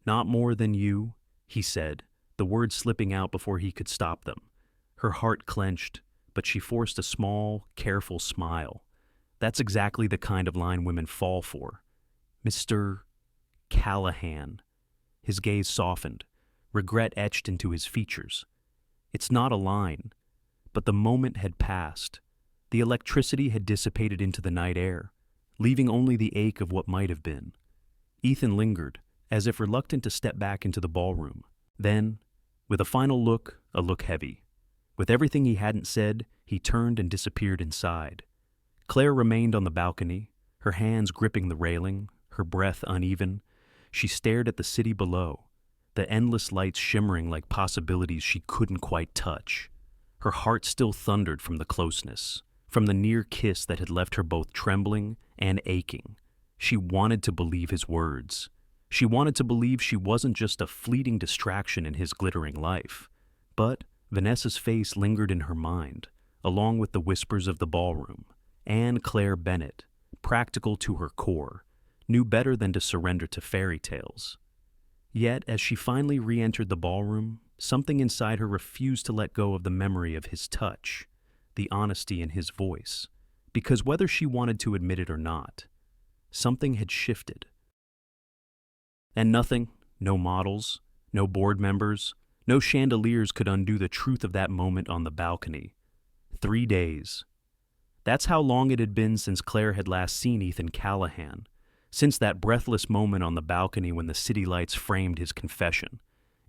"Not more than you," he said, the words slipping out before he could stop them. Her heart clenched, but she forced a small, careful smile. That's exactly the kind of line women fall for. "Mr. Callahan." His gaze softened, regret etched into his features. It's not a line, but the moment had passed. The electricity had dissipated into the night air, leaving only the ache of what might have been. Ethan lingered, as if reluctant to step back into the ballroom. Then, with a final look, a look heavy. With everything he hadn't said, he turned and disappeared inside. Claire remained on the balcony, her hands gripping the railing, her breath uneven. She stared at the city below, the endless lights shimmering like possibilities she couldn't quite touch. Her heart still thundered from the closeness, from the near kiss that had left her both trembling and aching. She wanted to believe his words. She wanted to believe she wasn't just a fleeting distraction in his glittering life. But Vanessa's face lingered in her mind, along with the whispers of the ballroom. And Claire Bennett, practical to her core, knew better than to surrender to fairy tales. Yet, as she finally re-entered the ballroom, something inside her refused to let go of the memory of his touch, the honesty in his voice, because whether she wanted to admit it or not, something had shifted. And nothing, no models, no board members, no chandeliers could undo the truth of that moment on the balcony. 3 days. That's how long it had been since Claire had last seen Ethan Callahan, since that breathless moment on the balcony when the city lights framed his confession,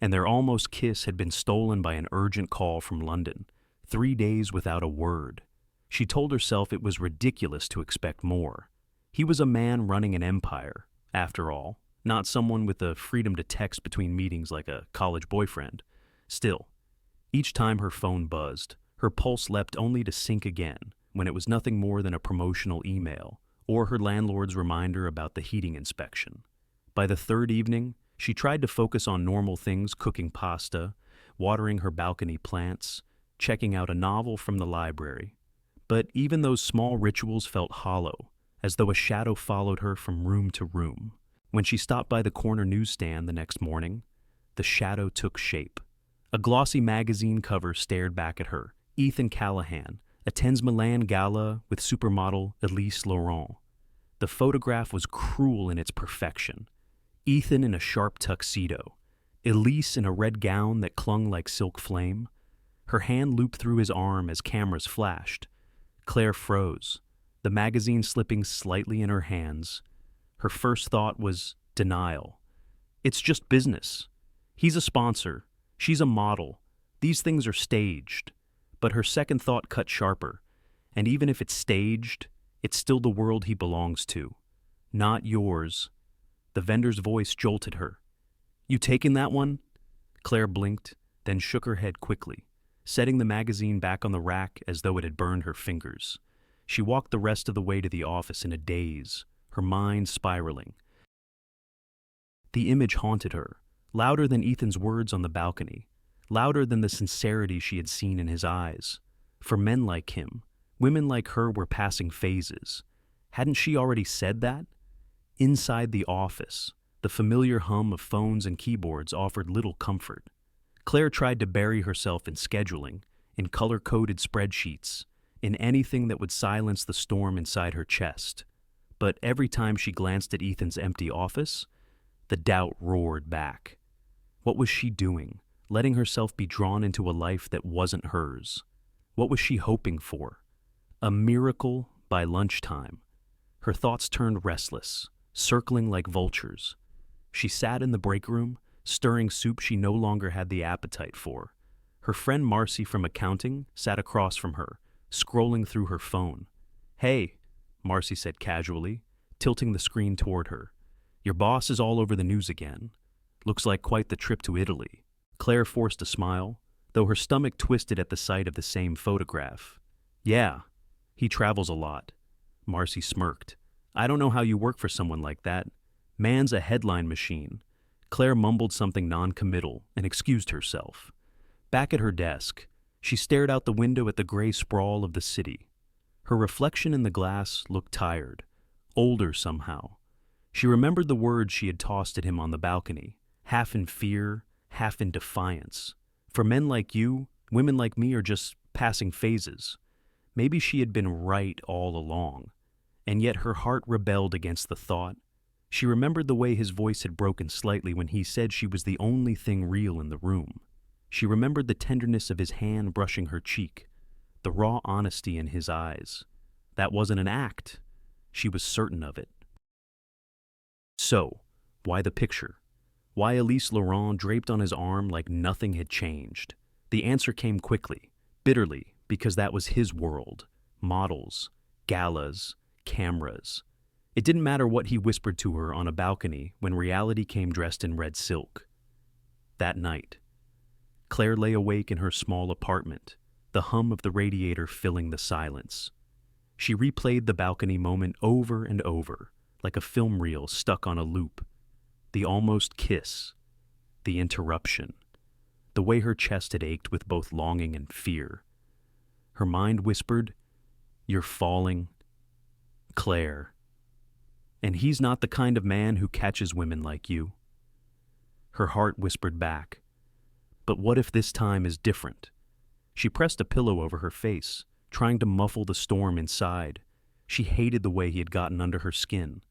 and their almost kiss had been stolen by an urgent call from London. 3 days without a word. She told herself it was ridiculous to expect more. He was a man running an empire, after all, not someone with the freedom to text between meetings like a college boyfriend. Still, each time her phone buzzed, her pulse leapt only to sink again when it was nothing more than a promotional email or her landlord's reminder about the heating inspection. By the third evening, she tried to focus on normal things, cooking pasta, watering her balcony plants, checking out a novel from the library. But even those small rituals felt hollow, as though a shadow followed her from room to room. When she stopped by the corner newsstand the next morning, the shadow took shape. A glossy magazine cover stared back at her. Ethan Callahan attends Milan gala with supermodel Elise Laurent. The photograph was cruel in its perfection. Ethan in a sharp tuxedo, Elise in a red gown that clung like silk flame. Her hand looped through his arm as cameras flashed. Claire froze, the magazine slipping slightly in her hands. Her first thought was denial. It's just business. He's a sponsor. She's a model. These things are staged. But her second thought cut sharper. And even if it's staged, it's still the world he belongs to. Not yours. The vendor's voice jolted her. "You taking that one?" Claire blinked, then shook her head quickly, setting the magazine back on the rack as though it had burned her fingers. She walked the rest of the way to the office in a daze, her mind spiraling. The image haunted her, louder than Ethan's words on the balcony, louder than the sincerity she had seen in his eyes. For men like him, women like her were passing phases. Hadn't she already said that? Inside the office, the familiar hum of phones and keyboards offered little comfort. Claire tried to bury herself in scheduling, in color-coded spreadsheets, in anything that would silence the storm inside her chest. But every time she glanced at Ethan's empty office, the doubt roared back. What was she doing, letting herself be drawn into a life that wasn't hers? What was she hoping for? A miracle by lunchtime. Her thoughts turned restless, circling like vultures. She sat in the break room, stirring soup she no longer had the appetite for. Her friend Marcy from accounting sat across from her, scrolling through her phone. "Hey," Marcy said casually, tilting the screen toward her. Your boss is all over the news again. Looks like quite the trip to Italy. Claire forced a smile, though her stomach twisted at the sight of the same photograph. Yeah, he travels a lot. Marcy smirked. I don't know how you work for someone like that. Man's a headline machine. Claire mumbled something non-committal and excused herself. Back at her desk, she stared out the window at the gray sprawl of the city. Her reflection in the glass looked tired, older somehow. She remembered the words she had tossed at him on the balcony, half in fear, half in defiance. For men like you, women like me are just passing phases. Maybe she had been right all along, and yet her heart rebelled against the thought. She remembered the way his voice had broken slightly when he said she was the only thing real in the room. She remembered the tenderness of his hand brushing her cheek, the raw honesty in his eyes. That wasn't an act. She was certain of it. So, why the picture? Why Elise Laurent draped on his arm like nothing had changed? The answer came quickly, bitterly, because that was his world. Models, galas, cameras. It didn't matter what he whispered to her on a balcony when reality came dressed in red silk. That night, Claire lay awake in her small apartment, the hum of the radiator filling the silence. She replayed the balcony moment over and over, like a film reel stuck on a loop. The almost kiss, the interruption, the way her chest had ached with both longing and fear. Her mind whispered, "You're falling, Claire. And he's not the kind of man who catches women like you." Her heart whispered back, "But what if this time is different?" She pressed a pillow over her face, trying to muffle the storm inside. She hated the way he had gotten under her skin,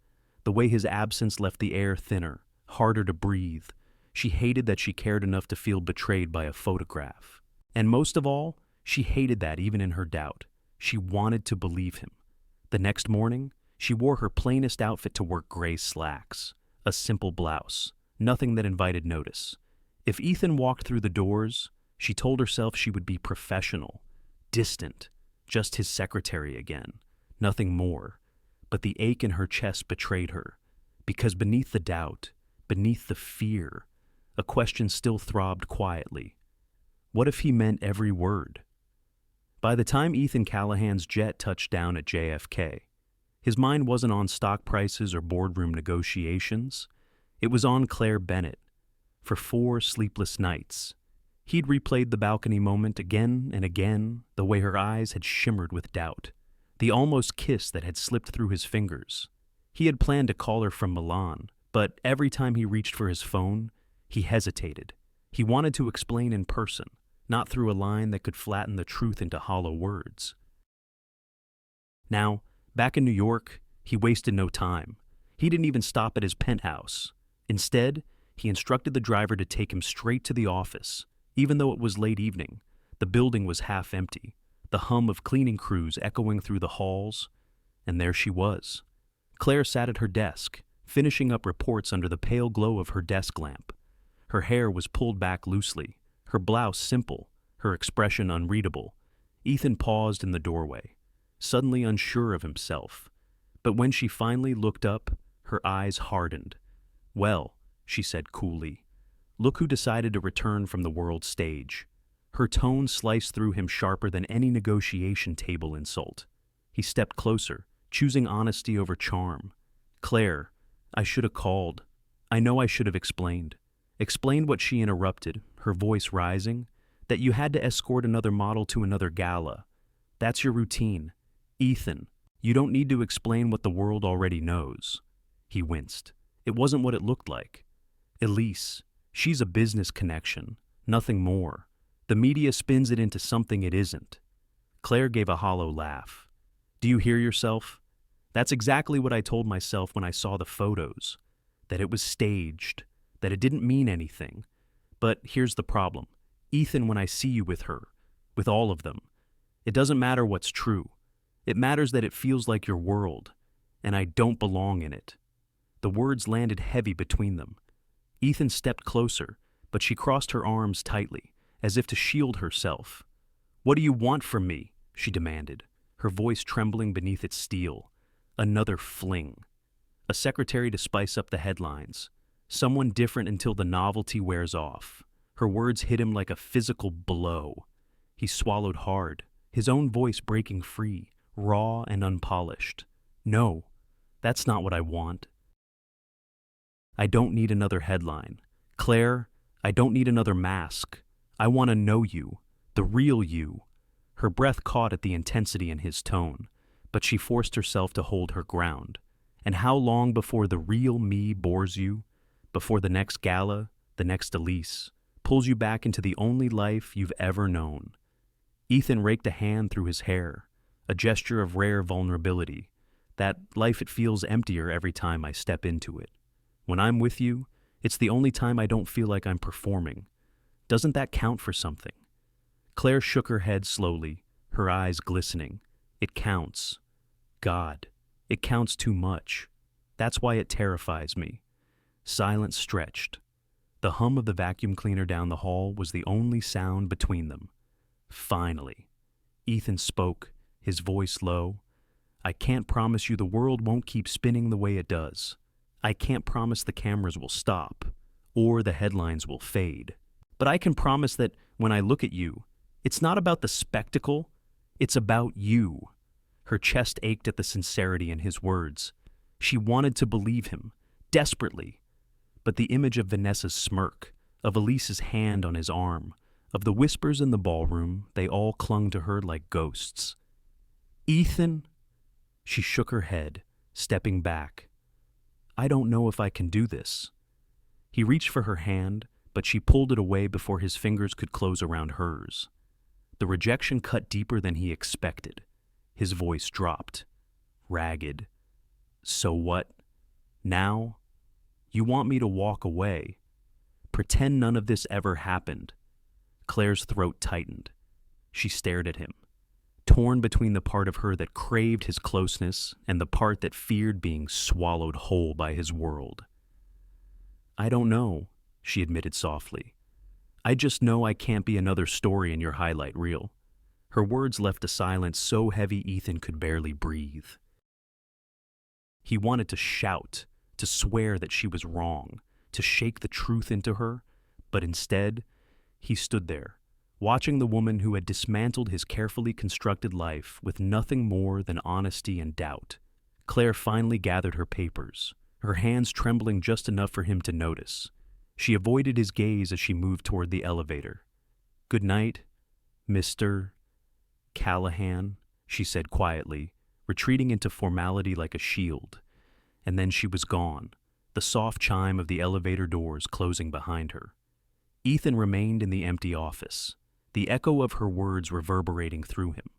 the way his absence left the air thinner, harder to breathe. She hated that she cared enough to feel betrayed by a photograph. And most of all, she hated that even in her doubt. She wanted to believe him. The next morning, she wore her plainest outfit to work: gray slacks, a simple blouse, nothing that invited notice. If Ethan walked through the doors, she told herself she would be professional, distant, just his secretary again, nothing more. But the ache in her chest betrayed her, because beneath the doubt, beneath the fear, a question still throbbed quietly. What if he meant every word? By the time Ethan Callahan's jet touched down at JFK, his mind wasn't on stock prices or boardroom negotiations. It was on Claire Bennett. For 4 sleepless nights, he'd replayed the balcony moment again and again, the way her eyes had shimmered with doubt, the almost kiss that had slipped through his fingers. He had planned to call her from Milan, but every time he reached for his phone, he hesitated. He wanted to explain in person, not through a line that could flatten the truth into hollow words. Now, back in New York, he wasted no time. He didn't even stop at his penthouse. Instead, he instructed the driver to take him straight to the office. Even though it was late evening, the building was half empty, the hum of cleaning crews echoing through the halls, and there she was. Claire sat at her desk, finishing up reports under the pale glow of her desk lamp. Her hair was pulled back loosely, her blouse simple, her expression unreadable. Ethan paused in the doorway, suddenly unsure of himself. But when she finally looked up, her eyes hardened. "Well," she said coolly, "look who decided to return from the world stage." Her tone sliced through him sharper than any negotiation table insult. He stepped closer, choosing honesty over charm. "Claire, I should have called. I know I should have explained." Explained what she interrupted, her voice rising, that you had to escort another model to another gala. That's your routine. Ethan, you don't need to explain what the world already knows. He winced. It wasn't what it looked like. Elise, she's a business connection, nothing more. The media spins it into something it isn't. Claire gave a hollow laugh. "Do you hear yourself? That's exactly what I told myself when I saw the photos. That it was staged, that it didn't mean anything. But here's the problem. Ethan, when I see you with her, with all of them, it doesn't matter what's true. It matters that it feels like your world, and I don't belong in it." The words landed heavy between them. Ethan stepped closer, but she crossed her arms tightly, as if to shield herself. "What do you want from me?" she demanded, her voice trembling beneath its steel. Another fling. a secretary to spice up the headlines, someone different until the novelty wears off. Her words hit him like a physical blow. He swallowed hard, his own voice breaking free, raw and unpolished. No, that's not what I want. I don't need another headline. Claire, I don't need another mask. I want to know you, the real you. Her breath caught at the intensity in his tone, but she forced herself to hold her ground. And how long before the real me bores you? Before the next gala, the next Elise, pulls you back into the only life you've ever known? Ethan raked a hand through his hair, a gesture of rare vulnerability. That life, it feels emptier every time I step into it. When I'm with you, it's the only time I don't feel like I'm performing. Doesn't that count for something? Claire shook her head slowly, her eyes glistening. It counts. God, it counts too much. That's why it terrifies me. Silence stretched. The hum of the vacuum cleaner down the hall was the only sound between them. Finally, Ethan spoke, his voice low. I can't promise you the world won't keep spinning the way it does. I can't promise the cameras will stop, or the headlines will fade. But I can promise that when I look at you, it's not about the spectacle, it's about you. Her chest ached at the sincerity in his words. She wanted to believe him, desperately. But the image of Vanessa's smirk, of Elise's hand on his arm, of the whispers in the ballroom, they all clung to her like ghosts. Ethan? She shook her head, stepping back. I don't know if I can do this. He reached for her hand, but she pulled it away before his fingers could close around hers. The rejection cut deeper than he expected. His voice dropped, ragged. So what? Now? You want me to walk away? Pretend none of this ever happened. Claire's throat tightened. She stared at him, torn between the part of her that craved his closeness and the part that feared being swallowed whole by his world. I don't know, she admitted softly. I just know I can't be another story in your highlight reel. Her words left a silence so heavy Ethan could barely breathe. He wanted to shout, to swear that she was wrong, to shake the truth into her, but instead, he stood there, watching the woman who had dismantled his carefully constructed life with nothing more than honesty and doubt. Claire finally gathered her papers, her hands trembling just enough for him to notice. She avoided his gaze as she moved toward the elevator. Good night, Mr. Callahan, she said quietly, retreating into formality like a shield. And then she was gone, the soft chime of the elevator doors closing behind her. Ethan remained in the empty office, the echo of her words reverberating through him.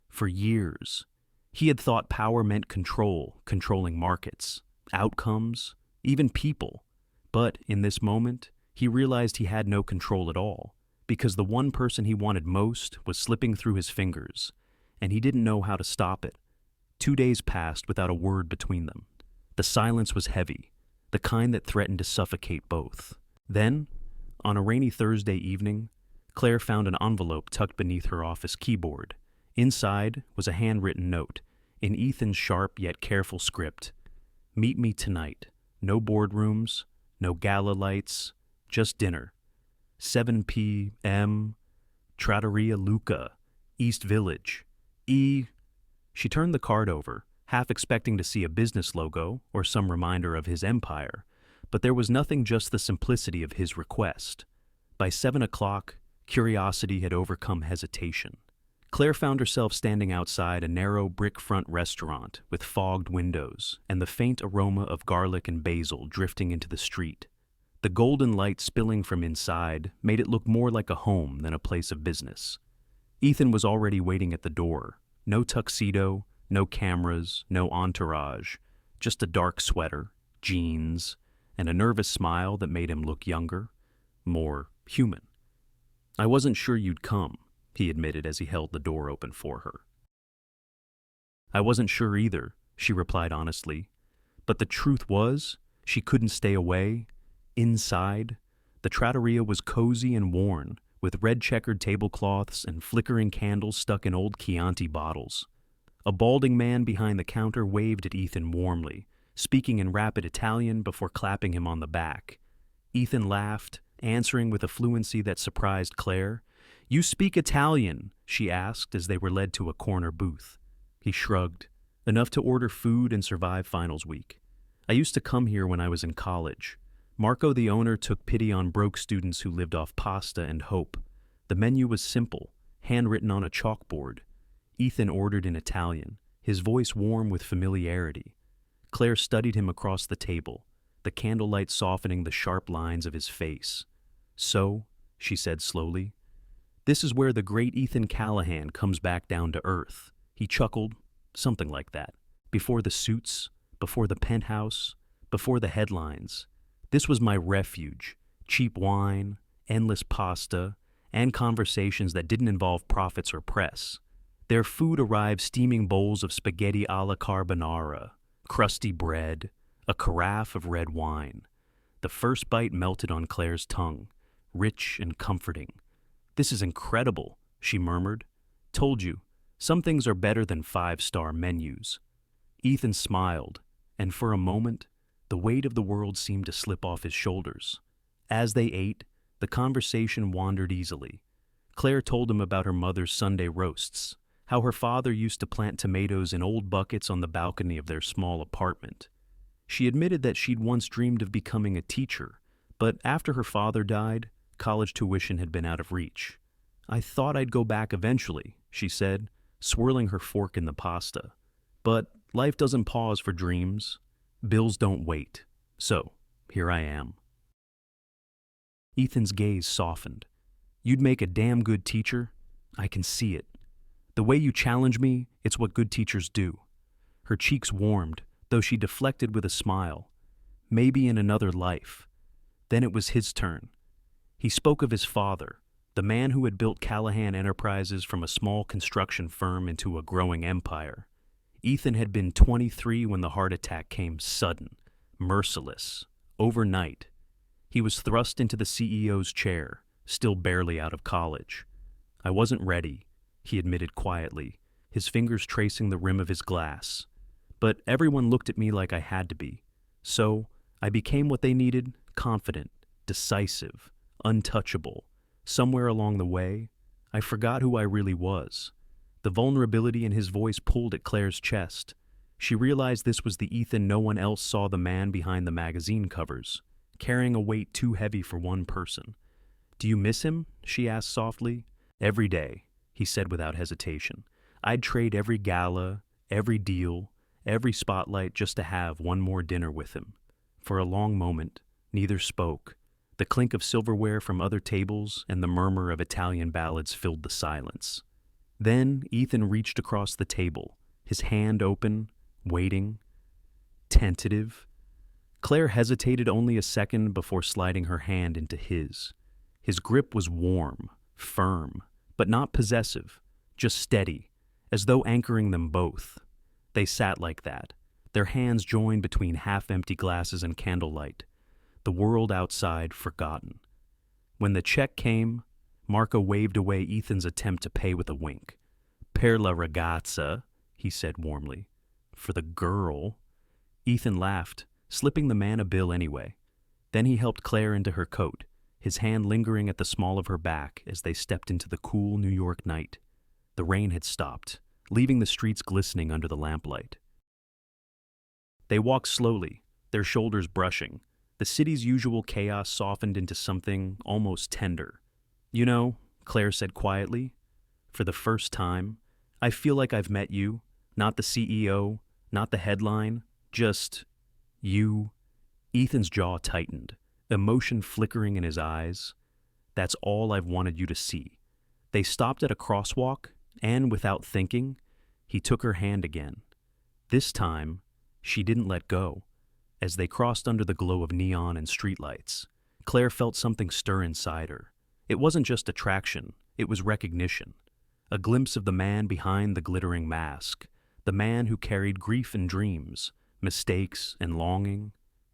For years, he had thought power meant control, controlling markets, outcomes, even people. But in this moment, he realized he had no control at all, because the one person he wanted most was slipping through his fingers, and he didn't know how to stop it. 2 days passed without a word between them. The silence was heavy, the kind that threatened to suffocate both. Then, on a rainy Thursday evening, Claire found an envelope tucked beneath her office keyboard. Inside was a handwritten note, in Ethan's sharp yet careful script. Meet me tonight. No boardrooms, no gala lights, just dinner. 7 p.m. Trattoria Luca, East Village. She turned the card over, half expecting to see a business logo or some reminder of his empire, but there was nothing, just the simplicity of his request. By 7 o'clock, curiosity had overcome hesitation. Claire found herself standing outside a narrow brick-front restaurant with fogged windows and the faint aroma of garlic and basil drifting into the street. The golden light spilling from inside made it look more like a home than a place of business. Ethan was already waiting at the door. No tuxedo, no cameras, no entourage, just a dark sweater, jeans, and a nervous smile that made him look younger, more human. I wasn't sure you'd come, he admitted as he held the door open for her. I wasn't sure either, she replied honestly. But the truth was, she couldn't stay away. Inside, the trattoria was cozy and worn, with red checkered tablecloths and flickering candles stuck in old Chianti bottles. A balding man behind the counter waved at Ethan warmly, speaking in rapid Italian before clapping him on the back. Ethan laughed, answering with a fluency that surprised Claire. "You speak Italian?" she asked as they were led to a corner booth. He shrugged. "Enough to order food and survive finals week. I used to come here when I was in college. Marco, the owner, took pity on broke students who lived off pasta and hope. The menu was simple, handwritten on a chalkboard. Ethan ordered in Italian, his voice warm with familiarity. Claire studied him across the table, the candlelight softening the sharp lines of his face. "So," she said slowly, "this is where the great Ethan Callahan comes back down to earth." He chuckled, something like that. "Before the suits, before the penthouse, before the headlines. This was my refuge, cheap wine, endless pasta, and conversations that didn't involve profits or press. Their food arrived steaming bowls of spaghetti alla carbonara, crusty bread, a carafe of red wine. The first bite melted on Claire's tongue, rich and comforting. "This is incredible," she murmured. "Told you, some things are better than five-star menus." Ethan smiled, and for a moment, the weight of the world seemed to slip off his shoulders. As they ate, the conversation wandered easily. Claire told him about her mother's Sunday roasts, how her father used to plant tomatoes in old buckets on the balcony of their small apartment. She admitted that she'd once dreamed of becoming a teacher, but after her father died, college tuition had been out of reach. "I thought I'd go back eventually," she said, swirling her fork in the pasta. "But life doesn't pause for dreams. Bills don't wait. So, here I am." Ethan's gaze softened. "You'd make a damn good teacher. I can see it. The way you challenge me, it's what good teachers do." Her cheeks warmed, though she deflected with a smile. Maybe in another life. Then it was his turn. He spoke of his father, the man who had built Callahan Enterprises from a small construction firm into a growing empire. Ethan had been 23 when the heart attack came sudden, merciless, overnight. He was thrust into the CEO's chair, still barely out of college. "I wasn't ready," he admitted quietly, his fingers tracing the rim of his glass. "But everyone looked at me like I had to be. So I became what they needed, confident, decisive, untouchable. Somewhere along the way, I forgot who I really was." The vulnerability in his voice pulled at Claire's chest. She realized this was the Ethan no one else saw, the man behind the magazine covers, carrying a weight too heavy for one person. "Do you miss him?" she asked softly. "Every day," he said without hesitation. "I'd trade every gala, every deal, every spotlight just to have one more dinner with him." For a long moment, neither spoke. The clink of silverware from other tables and the murmur of Italian ballads filled the silence. Then Ethan reached across the table, his hand open, waiting, tentative. Claire hesitated only a second before sliding her hand into his. His grip was warm, firm, but not possessive, just steady, as though anchoring them both. They sat like that, their hands joined between half-empty glasses and candlelight, the world outside forgotten. When the check came, Marco waved away Ethan's attempt to pay with a wink. "Per la ragazza," he said warmly. "For the girl." Ethan laughed, slipping the man a bill anyway. Then he helped Claire into her coat, his hand lingering at the small of her back as they stepped into the cool New York night. The rain had stopped, leaving the streets glistening under the lamplight. They walked slowly, their shoulders brushing. The city's usual chaos softened into something almost tender. "You know," Claire said quietly, "for the first time, I feel like I've met you, not the CEO, not the headline, just you." Ethan's jaw tightened, emotion flickering in his eyes. "That's all I've wanted you to see." They stopped at a crosswalk, and without thinking, he took her hand again. This time, she didn't let go. As they crossed under the glow of neon and streetlights, Claire felt something stir inside her. It wasn't just attraction, it was recognition. A glimpse of the man behind the glittering mask, the man who carried grief and dreams, mistakes and longing.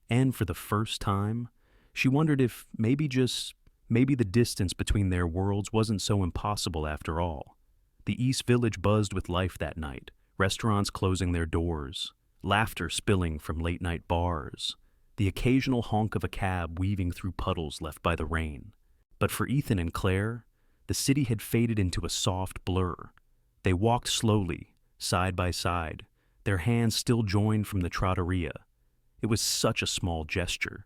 And for the first time, she wondered if maybe the distance between their worlds wasn't so impossible after all. The East Village buzzed with life that night, restaurants closing their doors, laughter spilling from late-night bars, the occasional honk of a cab weaving through puddles left by the rain. But for Ethan and Claire, the city had faded into a soft blur. They walked slowly, side by side, their hands still joined from the trattoria. It was such a small gesture,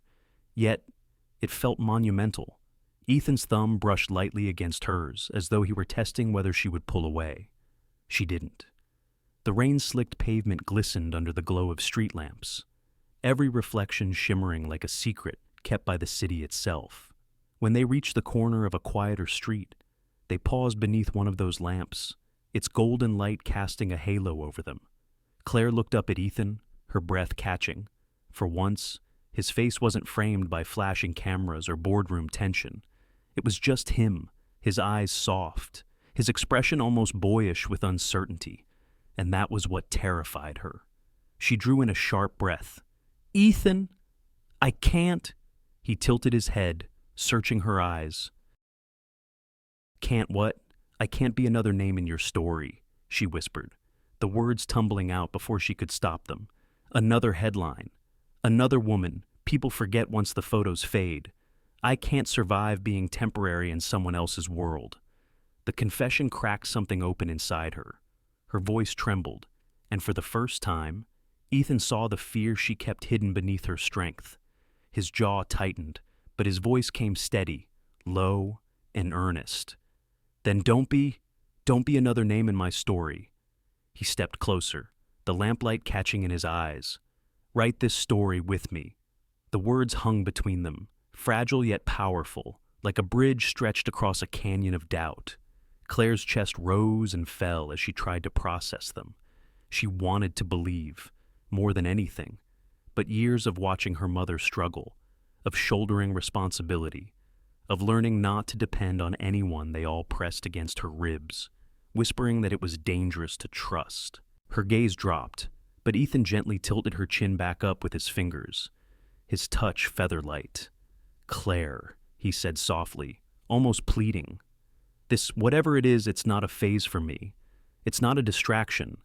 yet it felt monumental. Ethan's thumb brushed lightly against hers, as though he were testing whether she would pull away. She didn't. The rain-slicked pavement glistened under the glow of street lamps, every reflection shimmering like a secret kept by the city itself. When they reached the corner of a quieter street, they paused beneath one of those lamps, its golden light casting a halo over them. Claire looked up at Ethan, her breath catching. For once, his face wasn't framed by flashing cameras or boardroom tension. It was just him, his eyes soft, his expression almost boyish with uncertainty. And that was what terrified her. She drew in a sharp breath. "Ethan, I can't." He tilted his head, searching her eyes. "Can't what? I can't be another name in your story," she whispered, the words tumbling out before she could stop them. "Another headline. Another woman. People forget once the photos fade. I can't survive being temporary in someone else's world." The confession cracked something open inside her. Her voice trembled, and for the first time, Ethan saw the fear she kept hidden beneath her strength. His jaw tightened, but his voice came steady, low, and earnest. "Then don't be another name in my story." He stepped closer, the lamplight catching in his eyes. "Write this story with me." The words hung between them, fragile yet powerful, like a bridge stretched across a canyon of doubt. Claire's chest rose and fell as she tried to process them. She wanted to believe, more than anything, but years of watching her mother struggle, of shouldering responsibility, of learning not to depend on anyone, they all pressed against her ribs, whispering that it was dangerous to trust. Her gaze dropped, but Ethan gently tilted her chin back up with his fingers, his touch feather-light. "Claire," he said softly, almost pleading. "This, whatever it is, it's not a phase for me. It's not a distraction.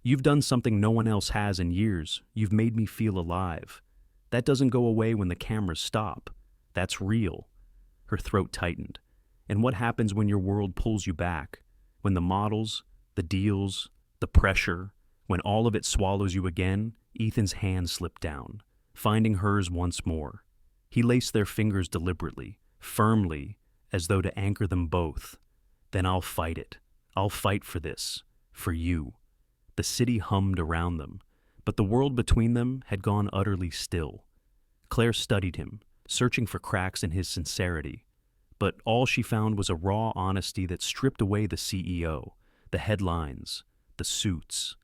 You've done something no one else has in years. You've made me feel alive. That doesn't go away when the cameras stop. That's real." Her throat tightened. "And what happens when your world pulls you back? When the models, the deals, the pressure, when all of it swallows you again?" Ethan's hand slipped down, finding hers once more. He laced their fingers deliberately, firmly, as though to anchor them both. "Then I'll fight it. I'll fight for this. For you." The city hummed around them, but the world between them had gone utterly still. Claire studied him, searching for cracks in his sincerity, but all she found was a raw honesty that stripped away the CEO, the headlines, the suits.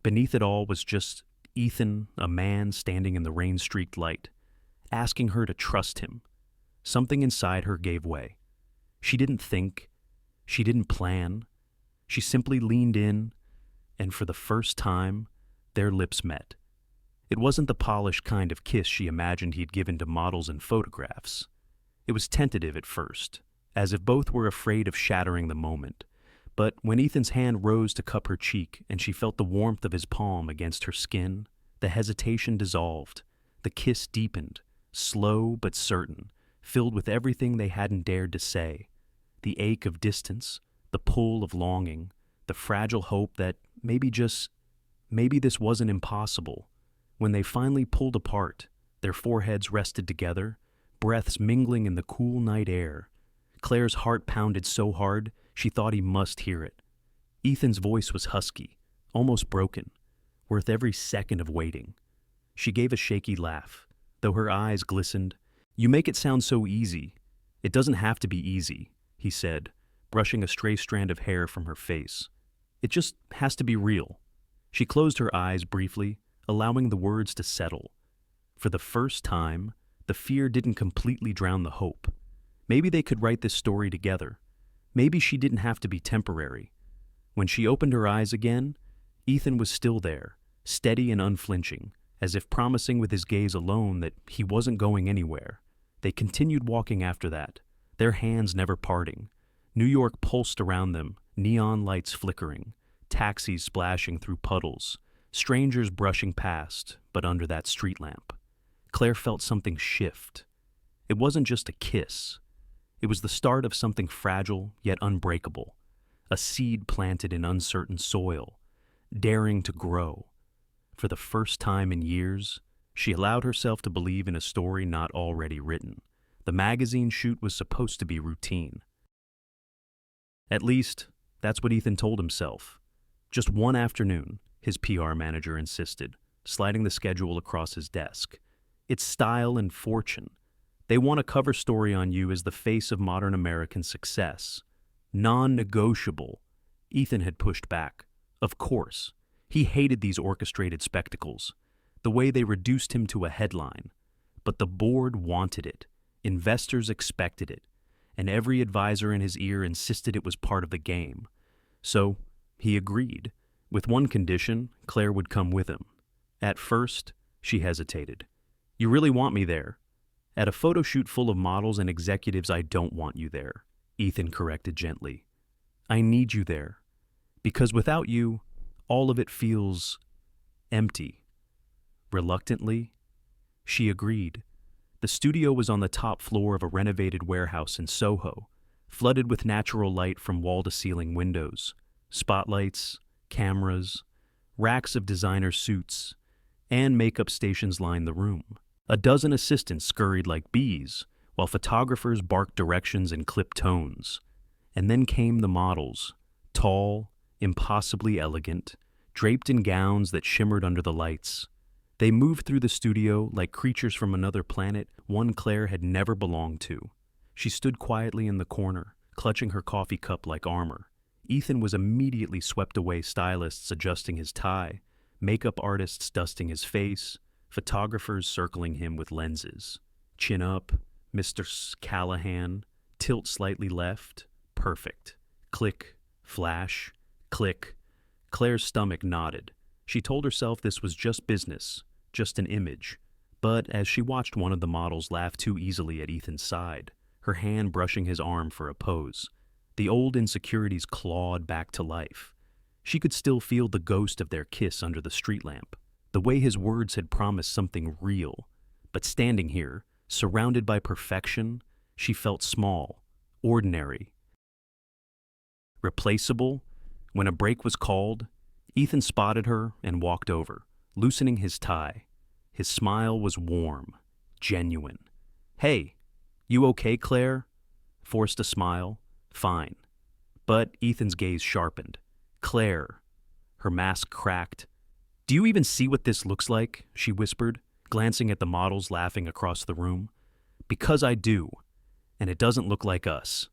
Beneath it all was just Ethan, a man standing in the rain-streaked light, asking her to trust him. Something inside her gave way. She didn't think. She didn't plan. She simply leaned in, and for the first time, their lips met. It wasn't the polished kind of kiss she imagined he'd given to models in photographs. It was tentative at first, as if both were afraid of shattering the moment. But when Ethan's hand rose to cup her cheek and she felt the warmth of his palm against her skin, the hesitation dissolved. The kiss deepened, slow but certain, filled with everything they hadn't dared to say. The ache of distance, the pull of longing, the fragile hope that maybe this wasn't impossible. When they finally pulled apart, their foreheads rested together, breaths mingling in the cool night air. Claire's heart pounded so hard she thought he must hear it. Ethan's voice was husky, almost broken, worth every second of waiting. She gave a shaky laugh, though her eyes glistened. "You make it sound so easy. It doesn't have to be easy," he said, brushing a stray strand of hair from her face. "It just has to be real." She closed her eyes briefly, allowing the words to settle. For the first time, the fear didn't completely drown the hope. Maybe they could write this story together. Maybe she didn't have to be temporary. When she opened her eyes again, Ethan was still there, steady and unflinching, as if promising with his gaze alone that he wasn't going anywhere. They continued walking after that, their hands never parting. New York pulsed around them, neon lights flickering, taxis splashing through puddles, Strangers brushing past, but under that street lamp. Claire felt something shift. It wasn't just a kiss. It was the start of something fragile yet unbreakable, a seed planted in uncertain soil, daring to grow. For the first time in years, she allowed herself to believe in a story not already written. The magazine shoot was supposed to be routine. At least, that's what Ethan told himself. Just one afternoon, his PR manager insisted, sliding the schedule across his desk. It's style and fortune. They want a cover story on you as the face of modern American success. Non-negotiable. Ethan had pushed back. Of course. He hated these orchestrated spectacles, the way they reduced him to a headline. But the board wanted it. Investors expected it. And every advisor in his ear insisted it was part of the game. So, he agreed. With one condition, Claire would come with him. At first, she hesitated. You really want me there? At a photo shoot full of models and executives, I don't want you there, Ethan corrected gently. I need you there. Because without you, all of it feels empty. Reluctantly, she agreed. The studio was on the top floor of a renovated warehouse in Soho, flooded with natural light from wall-to-ceiling windows, spotlights, cameras, racks of designer suits, and makeup stations lined the room. A dozen assistants scurried like bees, while photographers barked directions in clipped tones. And then came the models, tall, impossibly elegant, draped in gowns that shimmered under the lights. They moved through the studio like creatures from another planet one Claire had never belonged to. She stood quietly in the corner, clutching her coffee cup like armor. Ethan was immediately swept away, stylists adjusting his tie, makeup artists dusting his face, photographers circling him with lenses. Chin up, Mr. Callahan, tilt slightly left, perfect. Click, flash, click. Claire's stomach nodded. She told herself this was just business, just an image. But as she watched one of the models laugh too easily at Ethan's side, her hand brushing his arm for a pose, the old insecurities clawed back to life. She could still feel the ghost of their kiss under the street lamp, the way his words had promised something real. But standing here, surrounded by perfection, she felt small, ordinary. Replaceable? When a break was called, Ethan spotted her and walked over, loosening his tie. His smile was warm, genuine. Hey, you okay, Claire? Forced a smile. Fine. But Ethan's gaze sharpened. Claire. Her mask cracked. Do you even see what this looks like? She whispered, glancing at the models laughing across the room. Because I do. And it doesn't look like us.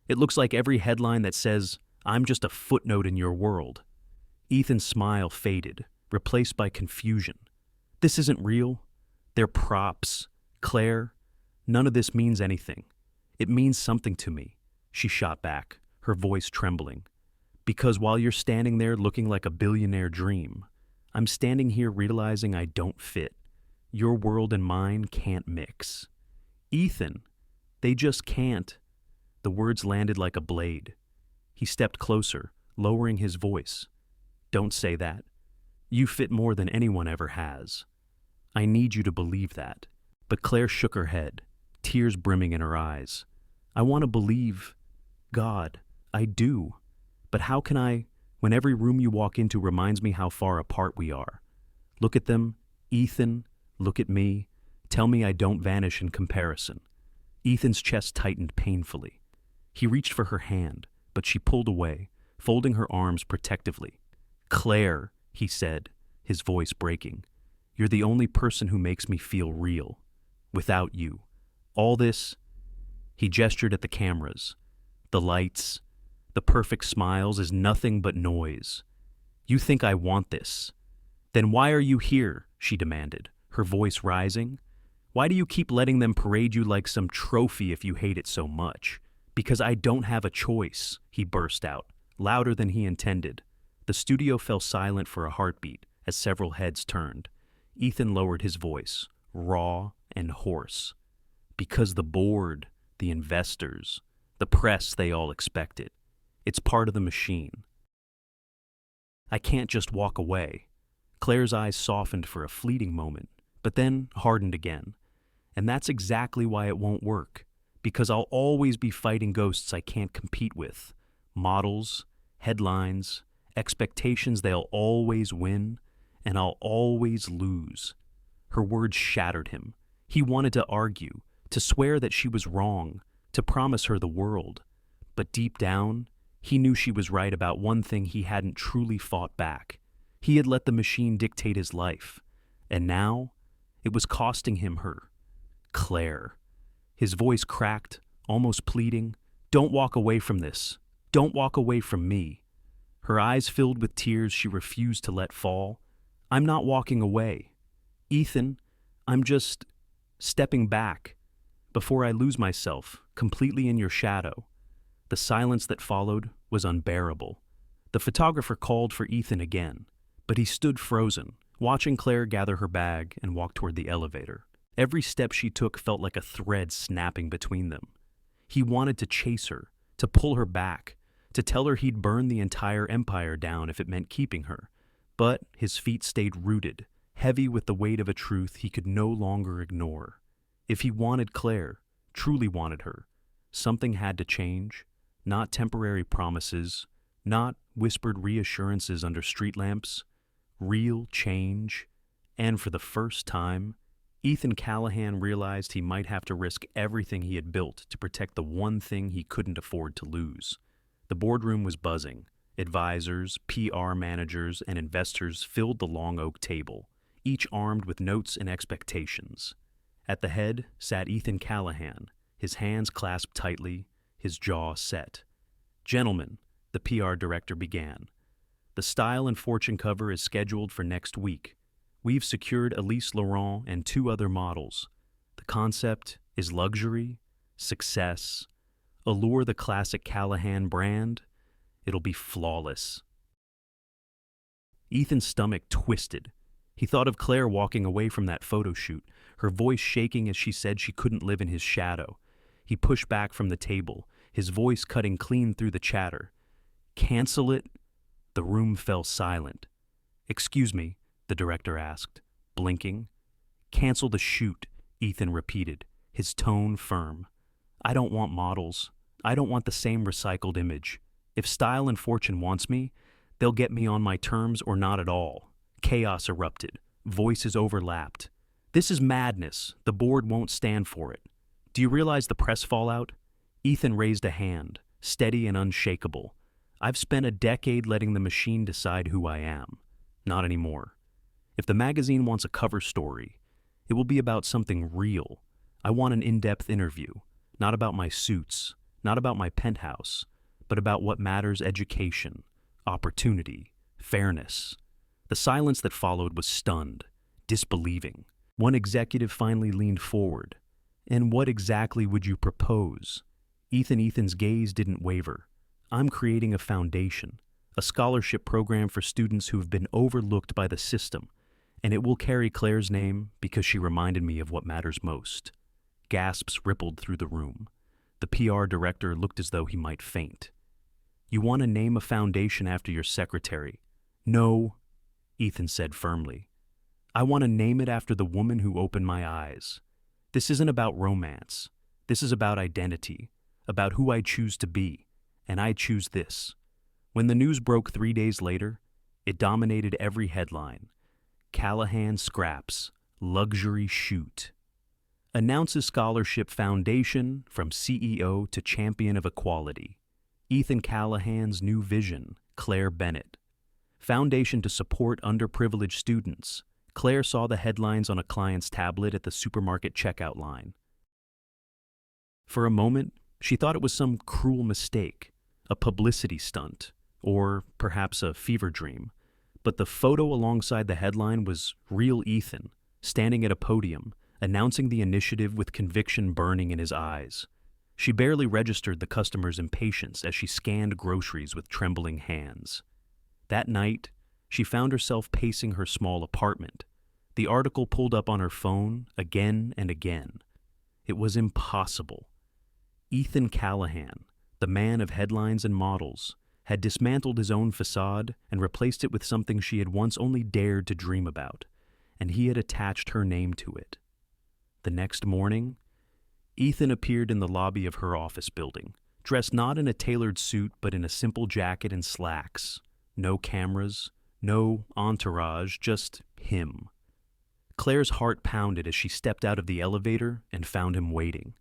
It looks like every headline that says, I'm just a footnote in your world. Ethan's smile faded, replaced by confusion. This isn't real. They're props. Claire, none of this means anything. It means something to me. She shot back, her voice trembling. Because while you're standing there looking like a billionaire dream, I'm standing here realizing I don't fit. Your world and mine can't mix. Ethan, they just can't. The words landed like a blade. He stepped closer, lowering his voice. Don't say that. You fit more than anyone ever has. I need you to believe that. But Claire shook her head, tears brimming in her eyes. I want to believe. God, I do. But how can I, when every room you walk into reminds me how far apart we are? Look at them, Ethan, look at me. Tell me I don't vanish in comparison. Ethan's chest tightened painfully. He reached for her hand, but she pulled away, folding her arms protectively. Claire, he said, his voice breaking, you're the only person who makes me feel real. Without you, all this, he gestured at the cameras, the lights, the perfect smiles is nothing but noise. You think I want this? Then why are you here? She demanded, her voice rising. Why do you keep letting them parade you like some trophy if you hate it so much? Because I don't have a choice, he burst out, louder than he intended. The studio fell silent for a heartbeat as several heads turned. Ethan lowered his voice, raw and hoarse. Because the board, the investors, the press, they all expect it. It's part of the machine. I can't just walk away. Claire's eyes softened for a fleeting moment, but then hardened again. And that's exactly why it won't work. Because I'll always be fighting ghosts I can't compete with. Models, headlines, expectations they'll always win, and I'll always lose. Her words shattered him. He wanted to argue, to swear that she was wrong, to promise her the world. But deep down, he knew she was right about one thing he hadn't truly fought back. He had let the machine dictate his life. And now, it was costing him her. Claire. His voice cracked, almost pleading. Don't walk away from this. Don't walk away from me. Her eyes filled with tears she refused to let fall. I'm not walking away. Ethan, I'm just stepping back before I lose myself completely in your shadow. The silence that followed was unbearable. The photographer called for Ethan again, but he stood frozen, watching Claire gather her bag and walk toward the elevator. Every step she took felt like a thread snapping between them. He wanted to chase her, to pull her back, to tell her he'd burn the entire empire down if it meant keeping her. But his feet stayed rooted, heavy with the weight of a truth he could no longer ignore. If he wanted Claire, truly wanted her, something had to change. Not temporary promises, not whispered reassurances under street lamps. Real change. And for the first time, Ethan Callahan realized he might have to risk everything he had built to protect the one thing he couldn't afford to lose. The boardroom was buzzing. Advisors, PR managers, and investors filled the long oak table, each armed with notes and expectations. At the head sat Ethan Callahan, his hands clasped tightly, his jaw set. Gentlemen, the PR director began. The style and fortune cover is scheduled for next week. We've secured Elise Laurent and 2 other models. The concept is luxury, success, allure the classic Callahan brand. It'll be flawless. Ethan's stomach twisted. He thought of Claire walking away from that photo shoot, her voice shaking as she said she couldn't live in his shadow. He pushed back from the table, his voice cutting clean through the chatter. Cancel it? The room fell silent. Excuse me, the director asked, blinking. Cancel the shoot, Ethan repeated, his tone firm. I don't want models. I don't want the same recycled image. If Style and Fortune wants me, they'll get me on my terms or not at all. Chaos erupted. Voices overlapped. This is madness. The board won't stand for it. Do you realize the press fallout? Ethan raised a hand, steady and unshakable. I've spent a decade letting the machine decide who I am. Not anymore. If the magazine wants a cover story, it will be about something real. I want an in-depth interview, not about my suits, not about my penthouse, but about what matters: education, opportunity, fairness. The silence that followed was stunned, disbelieving. One executive finally leaned forward. And what exactly would you propose? Ethan's gaze didn't waver. I'm creating a foundation, a scholarship program for students who have been overlooked by the system, and it will carry Claire's name because she reminded me of what matters most. Gasps rippled through the room. The PR director looked as though he might faint. You want to name a foundation after your secretary? No, Ethan said firmly. I want to name it after the woman who opened my eyes. This isn't about romance. This is about identity, about who I choose to be, and I choose this. When the news broke 3 days later, it dominated every headline. Callahan scraps, luxury shoot. Announces scholarship foundation from CEO to champion of equality. Ethan Callahan's new vision, Claire Bennett. Foundation to support underprivileged students. Claire saw the headlines on a client's tablet at the supermarket checkout line. For a moment, she thought it was some cruel mistake, a publicity stunt, or perhaps a fever dream. But the photo alongside the headline was real Ethan, standing at a podium, announcing the initiative with conviction burning in his eyes. She barely registered the customer's impatience as she scanned groceries with trembling hands. That night, she found herself pacing her small apartment. The article pulled up on her phone again and again. It was impossible. Ethan Callahan, the man of headlines and models, had dismantled his own facade and replaced it with something she had once only dared to dream about, and he had attached her name to it. The next morning, Ethan appeared in the lobby of her office building, dressed not in a tailored suit but in a simple jacket and slacks. No cameras, no entourage, just him. Claire's heart pounded as she stepped out of the elevator and found him waiting.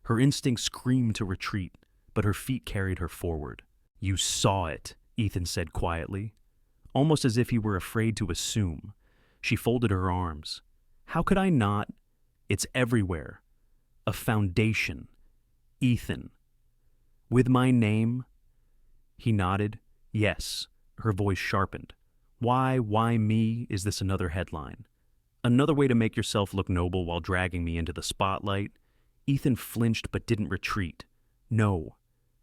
Her instincts screamed to retreat, but her feet carried her forward. "You saw it," Ethan said quietly, almost as if he were afraid to assume. She folded her arms. "How could I not? It's everywhere. A foundation. Ethan. With my name?" He nodded. "Yes." Her voice sharpened. Why me? Is this another headline? Another way to make yourself look noble while dragging me into the spotlight? Ethan flinched but didn't retreat. "No.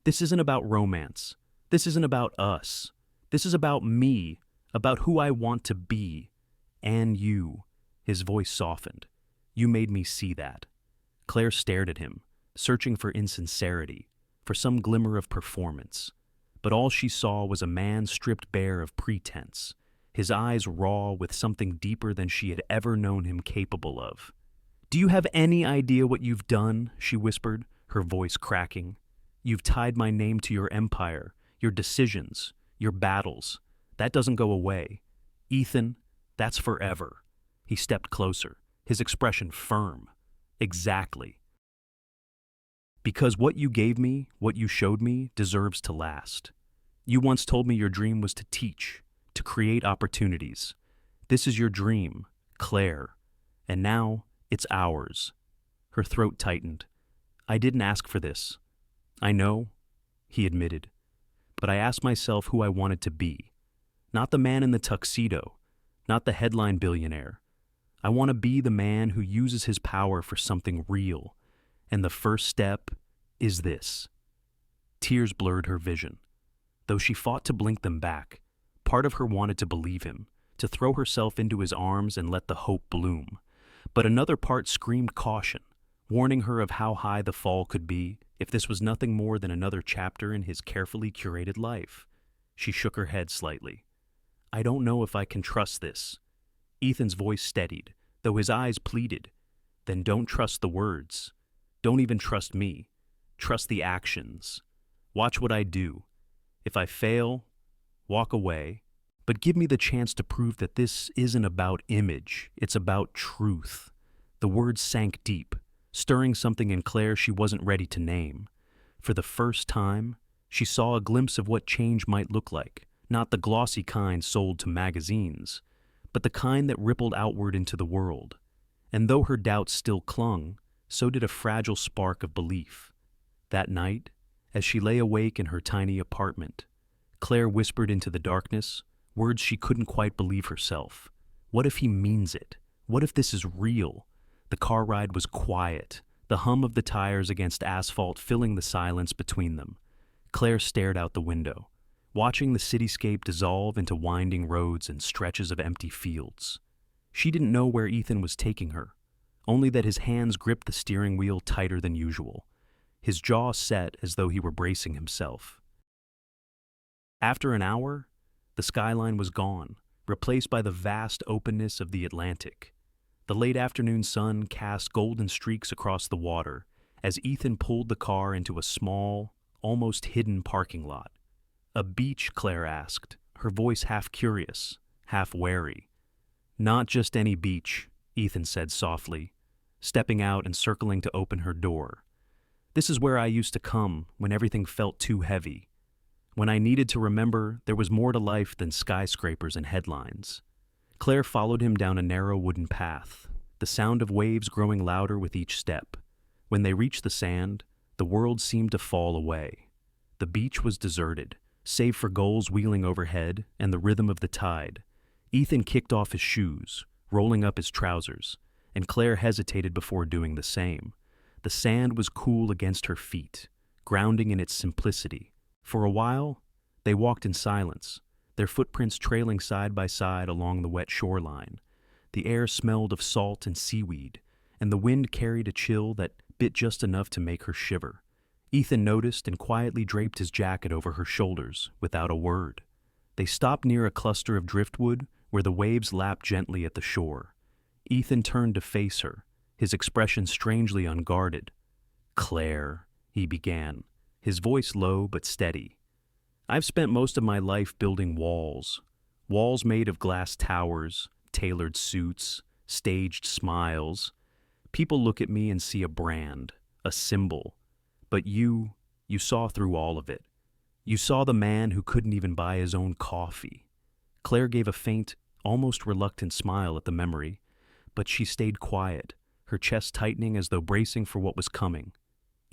This isn't about romance. This isn't about us. This is about me, about who I want to be. And you." His voice softened. "You made me see that." Claire stared at him, searching for insincerity, for some glimmer of performance. But all she saw was a man stripped bare of pretense, his eyes raw with something deeper than she had ever known him capable of. "Do you have any idea what you've done?" she whispered, her voice cracking. "You've tied my name to your empire, your decisions, your battles. That doesn't go away. Ethan, that's forever." He stepped closer, his expression firm. "Exactly. Because what you gave me, what you showed me, deserves to last. You once told me your dream was to teach, to create opportunities. This is your dream, Claire. And now, it's ours." Her throat tightened. "I didn't ask for this. I know," he admitted. "But I asked myself who I wanted to be. Not the man in the tuxedo, not the headline billionaire. I want to be the man who uses his power for something real. And the first step is this." Tears blurred her vision. Though she fought to blink them back, part of her wanted to believe him, to throw herself into his arms and let the hope bloom. But another part screamed caution, warning her of how high the fall could be if this was nothing more than another chapter in his carefully curated life. She shook her head slightly. "I don't know if I can trust this." Ethan's voice steadied, though his eyes pleaded. "Then don't trust the words. Don't even trust me. Trust the actions. Watch what I do. If I fail, walk away. But give me the chance to prove that this isn't about image. It's about truth." The words sank deep, stirring something in Claire she wasn't ready to name. For the first time, she saw a glimpse of what change might look like, not the glossy kind sold to magazines, but the kind that rippled outward into the world. And though her doubts still clung, so did a fragile spark of belief. That night, as she lay awake in her tiny apartment, Claire whispered into the darkness, words she couldn't quite believe herself. What if he means it? What if this is real? The car ride was quiet, the hum of the tires against asphalt filling the silence between them. Claire stared out the window, watching the cityscape dissolve into winding roads and stretches of empty fields. She didn't know where Ethan was taking her, only that his hands gripped the steering wheel tighter than usual, his jaw set as though he were bracing himself. After an hour, the skyline was gone, replaced by the vast openness of the Atlantic. The late afternoon sun cast golden streaks across the water as Ethan pulled the car into a small, almost hidden parking lot. "A beach?" Claire asked, her voice half curious, half wary. "Not just any beach," Ethan said softly, stepping out and circling to open her door. "This is where I used to come when everything felt too heavy, when I needed to remember there was more to life than skyscrapers and headlines." Claire followed him down a narrow wooden path, the sound of waves growing louder with each step. When they reached the sand, the world seemed to fall away. The beach was deserted, save for gulls wheeling overhead and the rhythm of the tide. Ethan kicked off his shoes, rolling up his trousers, and Claire hesitated before doing the same. The sand was cool against her feet, grounding in its simplicity. For a while, they walked in silence, their footprints trailing side by side along the wet shoreline. The air smelled of salt and seaweed, and the wind carried a chill that bit just enough to make her shiver. Ethan noticed and quietly draped his jacket over her shoulders without a word. They stopped near a cluster of driftwood where the waves lapped gently at the shore. Ethan turned to face her, his expression strangely unguarded. "Claire," he began, his voice low but steady. "I've spent most of my life building walls. Walls made of glass towers, tailored suits, staged smiles. People look at me and see a brand, a symbol. But you saw through all of it. You saw the man who couldn't even buy his own coffee." Claire gave a faint, almost reluctant smile at the memory, but she stayed quiet, her chest tightening as though bracing for what was coming.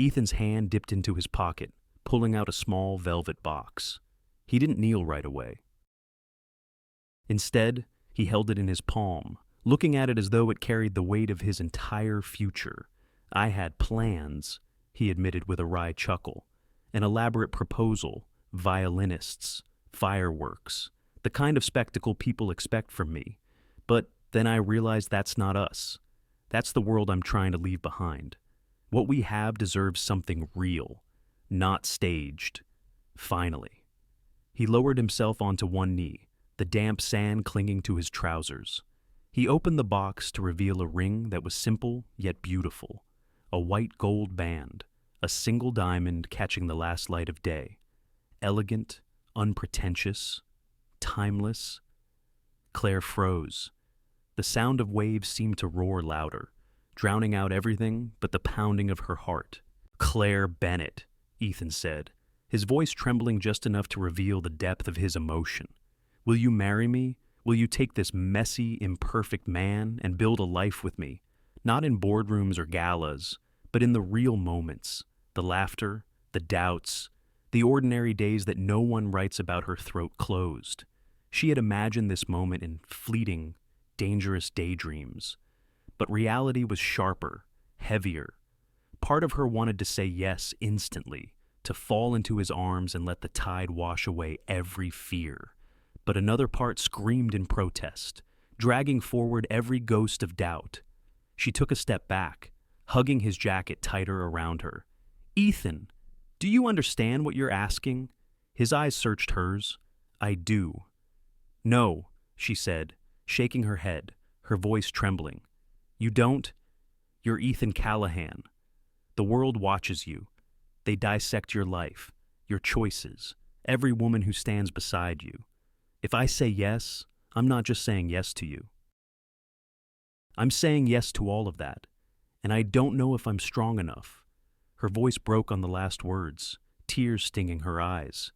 Ethan's hand dipped into his pocket, pulling out a small velvet box. He didn't kneel right away. Instead, he held it in his palm, looking at it as though it carried the weight of his entire future. "I had plans," he admitted with a wry chuckle. "An elaborate proposal, violinists, fireworks, the kind of spectacle people expect from me. But then I realized that's not us. That's the world I'm trying to leave behind. What we have deserves something real, not staged. Finally." He lowered himself onto one knee, the damp sand clinging to his trousers. He opened the box to reveal a ring that was simple yet beautiful, a white gold band, a single diamond catching the last light of day. Elegant, unpretentious, timeless. Claire froze. The sound of waves seemed to roar louder, drowning out everything but the pounding of her heart. "Claire Bennett," Ethan said, his voice trembling just enough to reveal the depth of his emotion. "Will you marry me? Will you take this messy, imperfect man and build a life with me? Not in boardrooms or galas, but in the real moments, the laughter, the doubts, the ordinary days that no one writes about her throat closed." She had imagined this moment in fleeting, dangerous daydreams. But reality was sharper, heavier. Part of her wanted to say yes instantly, to fall into his arms and let the tide wash away every fear. But another part screamed in protest, dragging forward every ghost of doubt. She took a step back, hugging his jacket tighter around her. "Ethan, do you understand what you're asking?" His eyes searched hers. "I do." "No," she said, shaking her head, her voice trembling. "You don't? You're Ethan Callahan. The world watches you. They dissect your life, your choices, every woman who stands beside you. If I say yes, I'm not just saying yes to you. I'm saying yes to all of that, and I don't know if I'm strong enough." Her voice broke on the last words, tears stinging her eyes.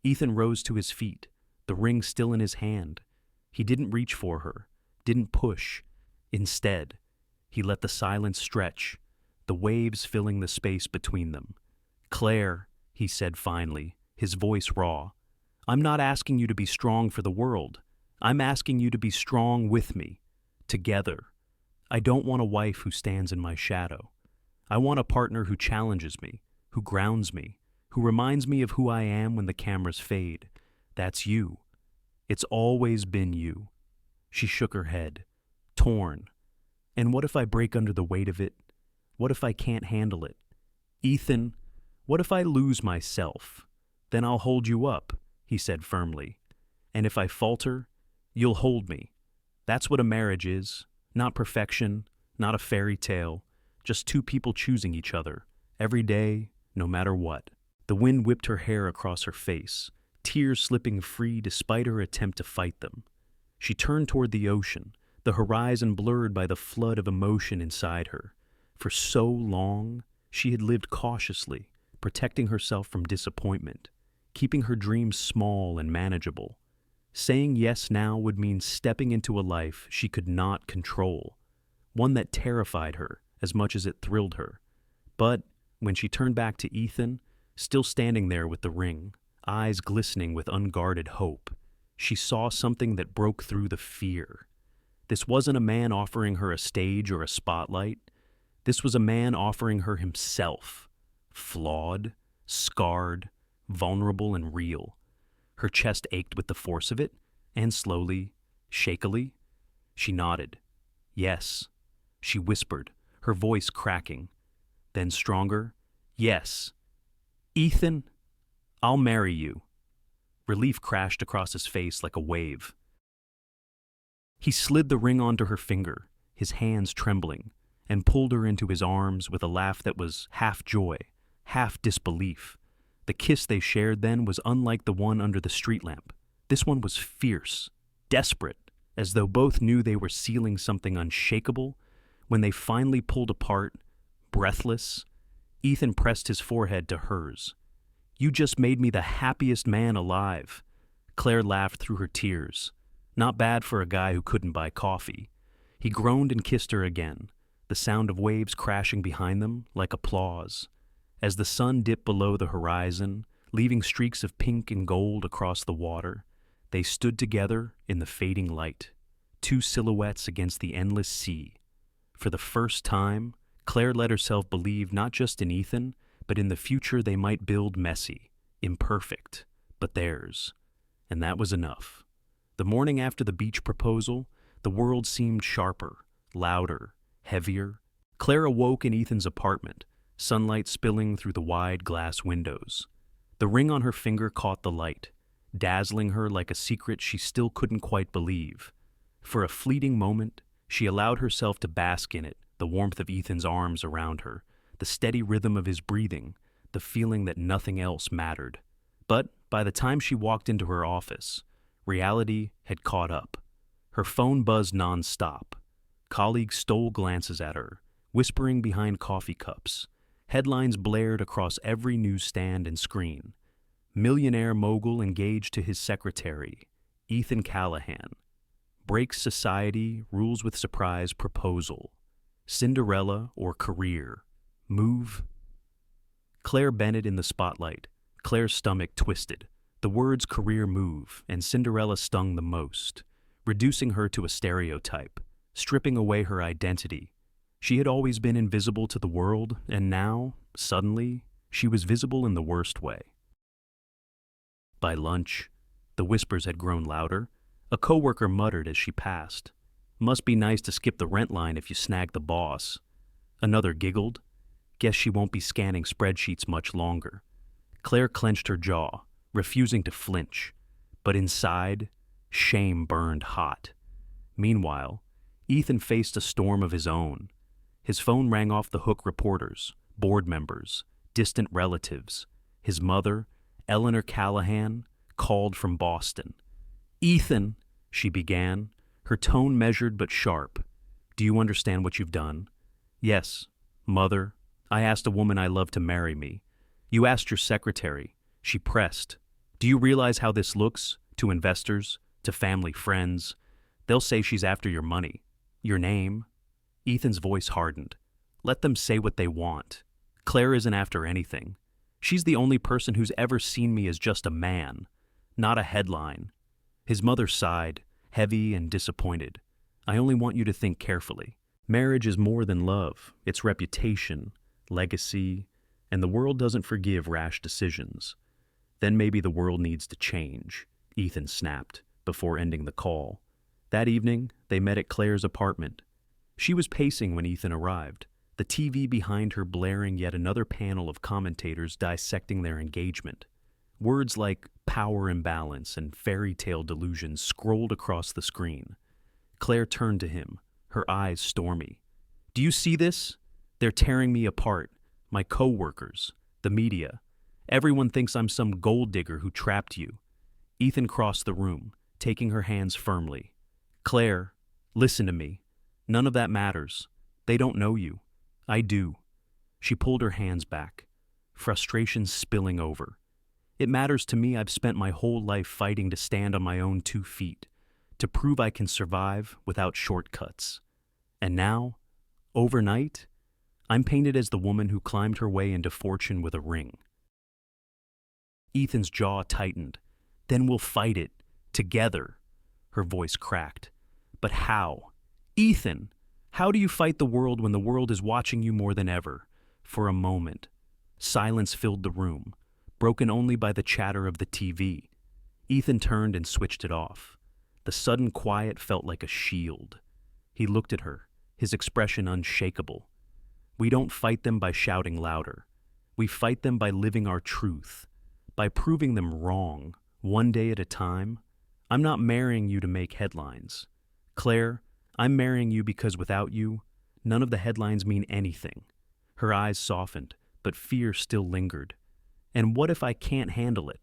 Ethan rose to his feet, the ring still in his hand. He didn't reach for her, didn't push. Instead, he let the silence stretch, the waves filling the space between them. "Claire," he said finally, his voice raw, "I'm not asking you to be strong for the world. I'm asking you to be strong with me, together. I don't want a wife who stands in my shadow. I want a partner who challenges me, who grounds me, who reminds me of who I am when the cameras fade. That's you. It's always been you." She shook her head, torn. "And what if I break under the weight of it? What if I can't handle it? Ethan, what if I lose myself? Then I'll hold you up," he said firmly. "And if I falter, you'll hold me. That's what a marriage is. Not perfection, not a fairy tale, just two people choosing each other, every day, no matter what." The wind whipped her hair across her face, tears slipping free despite her attempt to fight them. She turned toward the ocean, the horizon blurred by the flood of emotion inside her. For so long, she had lived cautiously, protecting herself from disappointment, keeping her dreams small and manageable. Saying yes now would mean stepping into a life she could not control, one that terrified her as much as it thrilled her. But when she turned back to Ethan, still standing there with the ring, eyes glistening with unguarded hope, she saw something that broke through the fear. This wasn't a man offering her a stage or a spotlight. This was a man offering her himself, flawed, scarred, vulnerable and real. Her chest ached with the force of it, and slowly, shakily, she nodded. "Yes," she whispered, her voice cracking. Then stronger, "Yes, Ethan, I'll marry you. Relief crashed across his face like a wave. He slid the ring onto her finger, his hands trembling, and pulled her into his arms with a laugh that was half joy, half disbelief. The kiss they shared then was unlike the one under the street lamp. This one was fierce, desperate, as though both knew they were sealing something unshakable. When they finally pulled apart, breathless, Ethan pressed his forehead to hers. "You just made me the happiest man alive." Claire laughed through her tears. Not bad for a guy who couldn't buy coffee. He groaned and kissed her again, the sound of waves crashing behind them like applause. As the sun dipped below the horizon, leaving streaks of pink and gold across the water, they stood together in the fading light, two silhouettes against the endless sea. For the first time, Claire let herself believe not just in Ethan, but in the future they might build messy, imperfect, but theirs. And that was enough. The morning after the beach proposal, the world seemed sharper, louder, heavier. Claire awoke in Ethan's apartment, sunlight spilling through the wide glass windows. The ring on her finger caught the light, dazzling her like a secret she still couldn't quite believe. For a fleeting moment, she allowed herself to bask in it, the warmth of Ethan's arms around her, the steady rhythm of his breathing, the feeling that nothing else mattered. But by the time she walked into her office, reality had caught up. Her phone buzzed nonstop. Colleagues stole glances at her, whispering behind coffee cups. Headlines blared across every newsstand and screen. Millionaire mogul engaged to his secretary, Ethan Callahan. Breaks society, rules with surprise proposal. Cinderella or career. Move. Claire Bennett in the spotlight. Claire's stomach twisted. The words career move and Cinderella stung the most, reducing her to a stereotype, stripping away her identity. She had always been invisible to the world, and now, suddenly, she was visible in the worst way. By lunch, the whispers had grown louder. A coworker muttered as she passed, "Must be nice to skip the rent line if you snag the boss." Another giggled, "Guess she won't be scanning spreadsheets much longer." Claire clenched her jaw, refusing to flinch, but inside, shame burned hot. Meanwhile, Ethan faced a storm of his own. His phone rang off the hook. Reporters, board members, distant relatives. His mother, Eleanor Callahan, called from Boston. "Ethan," she began, her tone measured but sharp. "Do you understand what you've done?" "Yes, Mother. I asked a woman I love to marry me. You asked your secretary." She pressed. "Do you realize how this looks to investors, to family friends? They'll say she's after your money, your name." Ethan's voice hardened. "Let them say what they want. Claire isn't after anything. She's the only person who's ever seen me as just a man, not a headline." His mother sighed, heavy and disappointed. "I only want you to think carefully. Marriage is more than love. It's reputation, legacy, and the world doesn't forgive rash decisions." "Then maybe the world needs to change," Ethan snapped, before ending the call. That evening, they met at Claire's apartment. She was pacing when Ethan arrived, the TV behind her blaring yet another panel of commentators dissecting their engagement. Words like power imbalance and fairy tale delusions scrolled across the screen. Claire turned to him, her eyes stormy. "Do you see this? They're tearing me apart. My co-workers, the media. Everyone thinks I'm some gold digger who trapped you." Ethan crossed the room, taking her hands firmly. "Claire, listen to me. None of that matters. They don't know you. I do." She pulled her hands back, frustration spilling over. "It matters to me. I've spent my whole life fighting to stand on my own 2 feet, to prove I can survive without shortcuts. And now, overnight, I'm painted as the woman who climbed her way into fortune with a ring." Ethan's jaw tightened. "Then we'll fight it, together." Her voice cracked. "But how? Ethan, how do you fight the world when the world is watching you more than ever?" For a moment, silence filled the room, broken only by the chatter of the TV. Ethan turned and switched it off. The sudden quiet felt like a shield. He looked at her, his expression unshakable. "We don't fight them by shouting louder. We fight them by living our truth, by proving them wrong, one day at a time. I'm not marrying you to make headlines. Claire, I'm marrying you because without you, none of the headlines mean anything. Her eyes softened, but fear still lingered. And what if I can't handle it?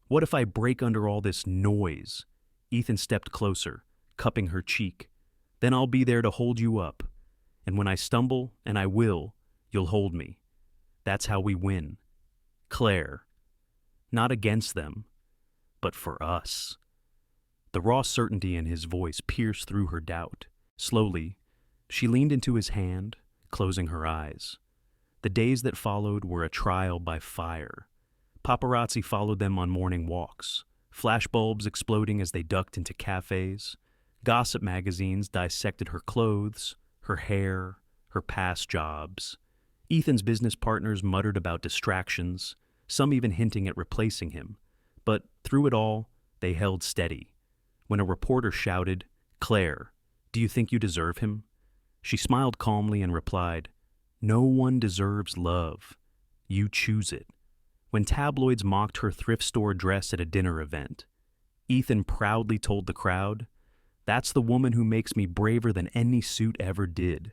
What if I break under all this noise? Ethan stepped closer, cupping her cheek. Then I'll be there to hold you up. And when I stumble, and I will, you'll hold me. That's how we win. Claire. Not against them, but for us. The raw certainty in his voice pierced through her doubt. Slowly, she leaned into his hand, closing her eyes. The days that followed were a trial by fire. Paparazzi followed them on morning walks, flashbulbs exploding as they ducked into cafes. Gossip magazines dissected her clothes, her hair, her past jobs. Ethan's business partners muttered about distractions, some even hinting at replacing him. But through it all, they held steady. When a reporter shouted, "Claire, do you think you deserve him?" she smiled calmly and replied, "No one deserves love. You choose it." When tabloids mocked her thrift store dress at a dinner event, Ethan proudly told the crowd, "That's the woman who makes me braver than any suit ever did."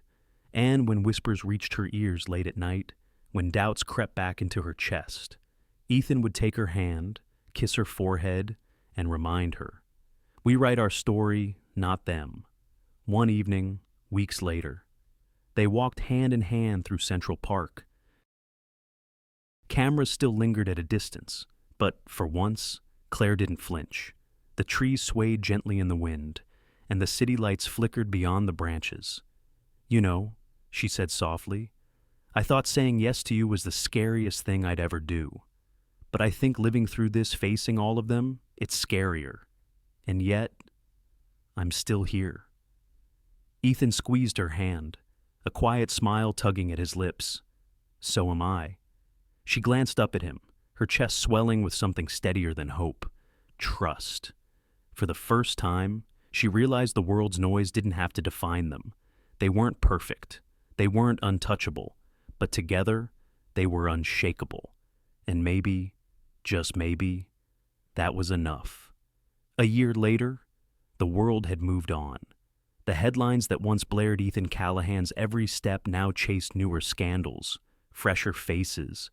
And when whispers reached her ears late at night, when doubts crept back into her chest, Ethan would take her hand, kiss her forehead, and remind her, "We write our story, not them." One evening, weeks later, they walked hand in hand through Central Park. Cameras still lingered at a distance, but for once, Claire didn't flinch. The trees swayed gently in the wind, and the city lights flickered beyond the branches. "You know," she said softly, "I thought saying yes to you was the scariest thing I'd ever do. But I think living through this, facing all of them, it's scarier. And yet, I'm still here." Ethan squeezed her hand, a quiet smile tugging at his lips. "So am I." She glanced up at him, her chest swelling with something steadier than hope. Trust. For the first time, she realized the world's noise didn't have to define them. They weren't perfect. They weren't untouchable. But together, they were unshakable. And maybe, just maybe, that was enough. A year later, the world had moved on. The headlines that once blared Ethan Callahan's every step now chased newer scandals, fresher faces.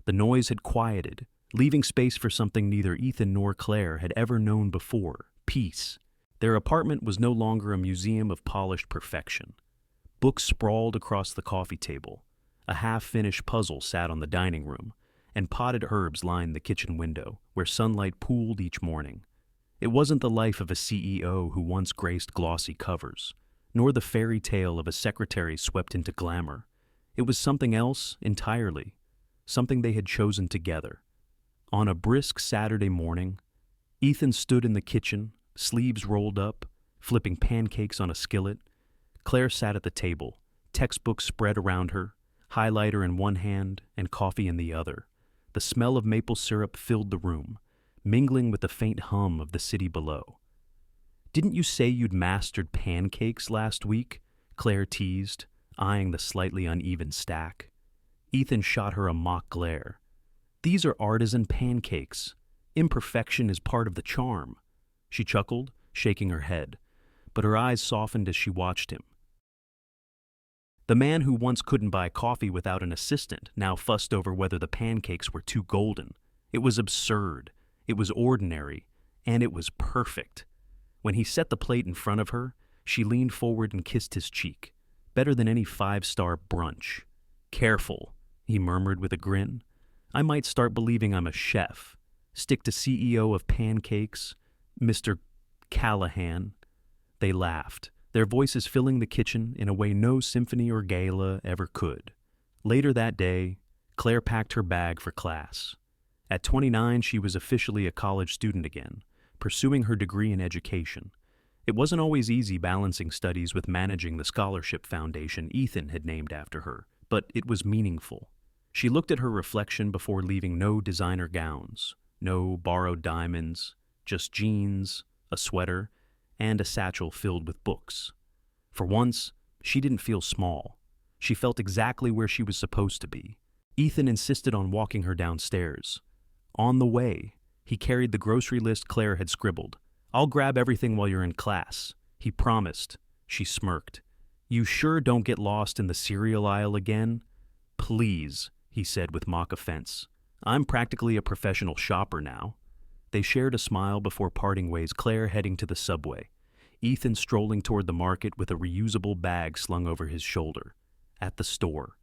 The noise had quieted, leaving space for something neither Ethan nor Claire had ever known before: peace. Their apartment was no longer a museum of polished perfection. Books sprawled across the coffee table, a half-finished puzzle sat on the dining room, and potted herbs lined the kitchen window, where sunlight pooled each morning. It wasn't the life of a CEO who once graced glossy covers, nor the fairy tale of a secretary swept into glamour. It was something else entirely, something they had chosen together. On a brisk Saturday morning, Ethan stood in the kitchen, sleeves rolled up, flipping pancakes on a skillet. Claire sat at the table, textbooks spread around her, highlighter in one hand and coffee in the other. The smell of maple syrup filled the room, mingling with the faint hum of the city below. "Didn't you say you'd mastered pancakes last week?" Claire teased, eyeing the slightly uneven stack. Ethan shot her a mock glare. "These are artisan pancakes. Imperfection is part of the charm." She chuckled, shaking her head, but her eyes softened as she watched him. The man who once couldn't buy coffee without an assistant now fussed over whether the pancakes were too golden. It was absurd, it was ordinary, and it was perfect. When he set the plate in front of her, she leaned forward and kissed his cheek, better than any five-star brunch. "Careful," he murmured with a grin. "I might start believing I'm a chef. Stick to CEO of pancakes, Mr. Callahan." They laughed, their voices filling the kitchen in a way no symphony or gala ever could. Later that day, Claire packed her bag for class. At 29, she was officially a college student again, pursuing her degree in education. It wasn't always easy balancing studies with managing the scholarship foundation Ethan had named after her, but it was meaningful. She looked at her reflection before leaving no designer gowns, no borrowed diamonds, just jeans, a sweater, and a satchel filled with books. For once, she didn't feel small. She felt exactly where she was supposed to be. Ethan insisted on walking her downstairs. On the way, he carried the grocery list Claire had scribbled. "I'll grab everything while you're in class," he promised. She smirked. "You sure don't get lost in the cereal aisle again?" "Please," he said with mock offense. "I'm practically a professional shopper now." They shared a smile before parting ways, Claire heading to the subway, Ethan strolling toward the market with a reusable bag slung over his shoulder. At the store,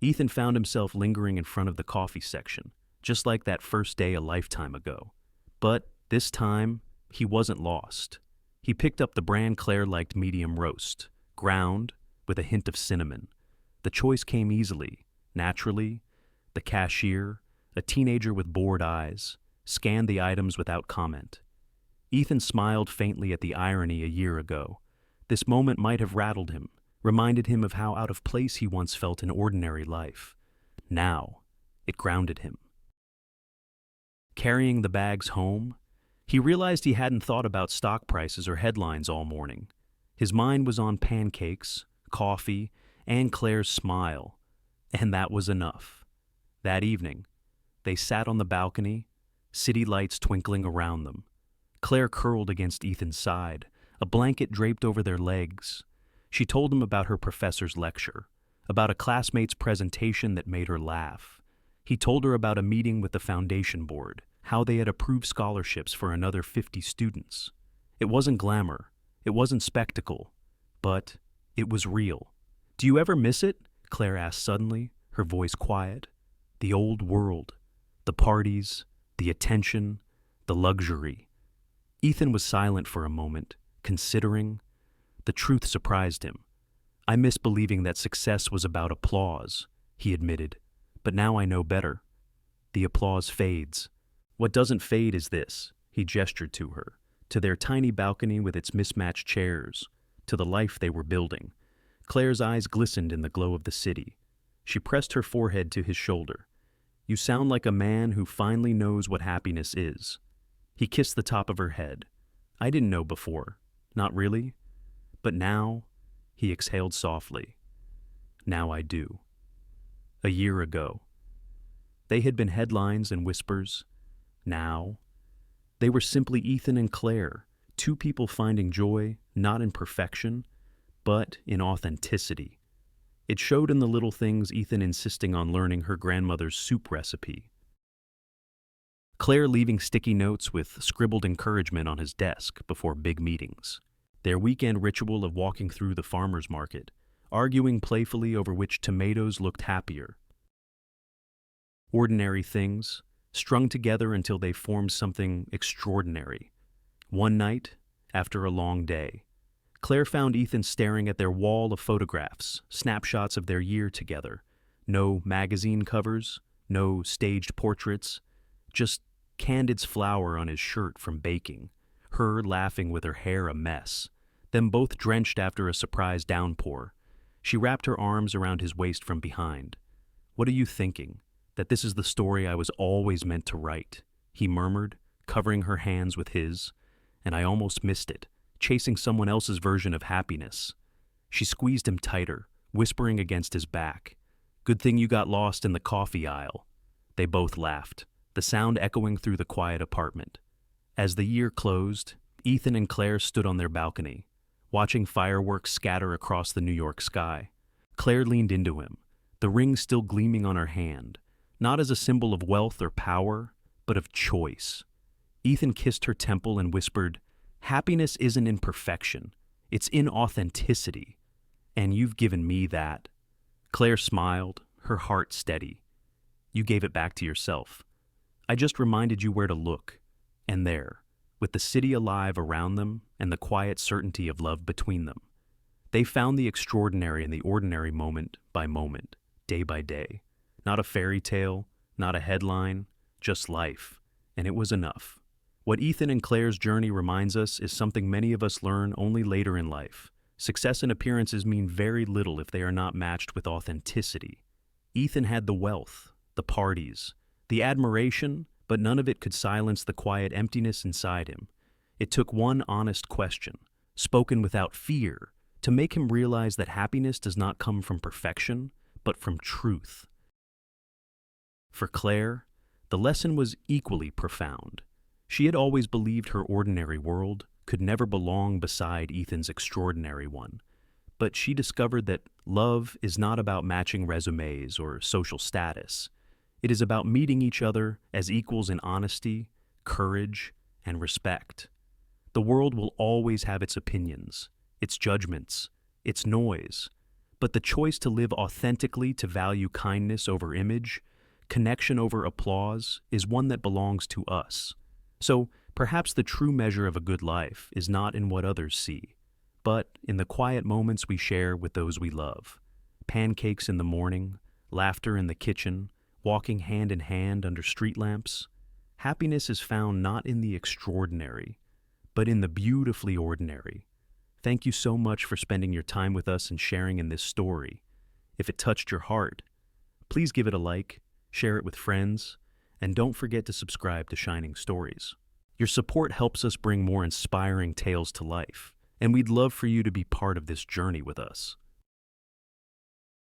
Ethan found himself lingering in front of the coffee section, just like that first day a lifetime ago. But this time, he wasn't lost. He picked up the brand Claire liked, medium roast, ground, with a hint of cinnamon. The choice came easily, naturally. The cashier, a teenager with bored eyes, scanned the items without comment. Ethan smiled faintly at the irony a year ago. This moment might have rattled him, reminded him of how out of place he once felt in ordinary life. Now, it grounded him. Carrying the bags home, he realized he hadn't thought about stock prices or headlines all morning. His mind was on pancakes, coffee, and Claire's smile, and that was enough. That evening, they sat on the balcony, city lights twinkling around them. Claire curled against Ethan's side, a blanket draped over their legs. She told him about her professor's lecture, about a classmate's presentation that made her laugh. He told her about a meeting with the foundation board, how they had approved scholarships for another 50 students. It wasn't glamour, it wasn't spectacle, but it was real. "Do you ever miss it?" Claire asked suddenly, her voice quiet. "The old world, the parties, the attention, the luxury." Ethan was silent for a moment, considering. The truth surprised him. "I miss believing that success was about applause," he admitted, "but now I know better. The applause fades. What doesn't fade is this," he gestured to her, to their tiny balcony with its mismatched chairs, to the life they were building. Claire's eyes glistened in the glow of the city. She pressed her forehead to his shoulder. "You sound like a man who finally knows what happiness is." He kissed the top of her head. "I didn't know before. Not really. But now," he exhaled softly, "now I do." A year ago. They had been headlines and whispers. Now, they were simply Ethan and Claire, two people finding joy not in perfection, but in authenticity. It showed in the little things, Ethan insisting on learning her grandmother's soup recipe, Claire leaving sticky notes with scribbled encouragement on his desk before big meetings, their weekend ritual of walking through the farmer's market, arguing playfully over which tomatoes looked happier. Ordinary things, strung together until they formed something extraordinary. One night, after a long day, Claire found Ethan staring at their wall of photographs, snapshots of their year together. No magazine covers, no staged portraits, just Candid's flour on his shirt from baking, her laughing with her hair a mess, them both drenched after a surprise downpour. She wrapped her arms around his waist from behind. "What are you thinking? That this is the story I was always meant to write," he murmured, covering her hands with his. "And I almost missed it, chasing someone else's version of happiness." She squeezed him tighter, whispering against his back. "Good thing you got lost in the coffee aisle." They both laughed, the sound echoing through the quiet apartment. As the year closed, Ethan and Claire stood on their balcony, watching fireworks scatter across the New York sky. Claire leaned into him, the ring still gleaming on her hand, not as a symbol of wealth or power, but of choice. Ethan kissed her temple and whispered, "Happiness isn't in perfection, it's in authenticity. And you've given me that." Claire smiled, her heart steady. "You gave it back to yourself. I just reminded you where to look." And there, with the city alive around them and the quiet certainty of love between them, they found the extraordinary in the ordinary, moment by moment, day by day. Not a fairy tale, not a headline, just life. And it was enough. What Ethan and Claire's journey reminds us is something many of us learn only later in life. Success and appearances mean very little if they are not matched with authenticity. Ethan had the wealth, the parties, the admiration, but none of it could silence the quiet emptiness inside him. It took one honest question, spoken without fear, to make him realize that happiness does not come from perfection, but from truth. For Claire, the lesson was equally profound. She had always believed her ordinary world could never belong beside Ethan's extraordinary one. But she discovered that love is not about matching resumes or social status. It is about meeting each other as equals in honesty, courage, and respect. The world will always have its opinions, its judgments, its noise, but the choice to live authentically, to value kindness over image, connection over applause, is one that belongs to us. So perhaps the true measure of a good life is not in what others see, but in the quiet moments we share with those we love. Pancakes in the morning, laughter in the kitchen, walking hand in hand under street lamps. Happiness is found not in the extraordinary, but in the beautifully ordinary. Thank you so much for spending your time with us and sharing in this story. If it touched your heart, please give it a like, share it with friends, and don't forget to subscribe to Shining Stories. Your support helps us bring more inspiring tales to life, and we'd love for you to be part of this journey with us.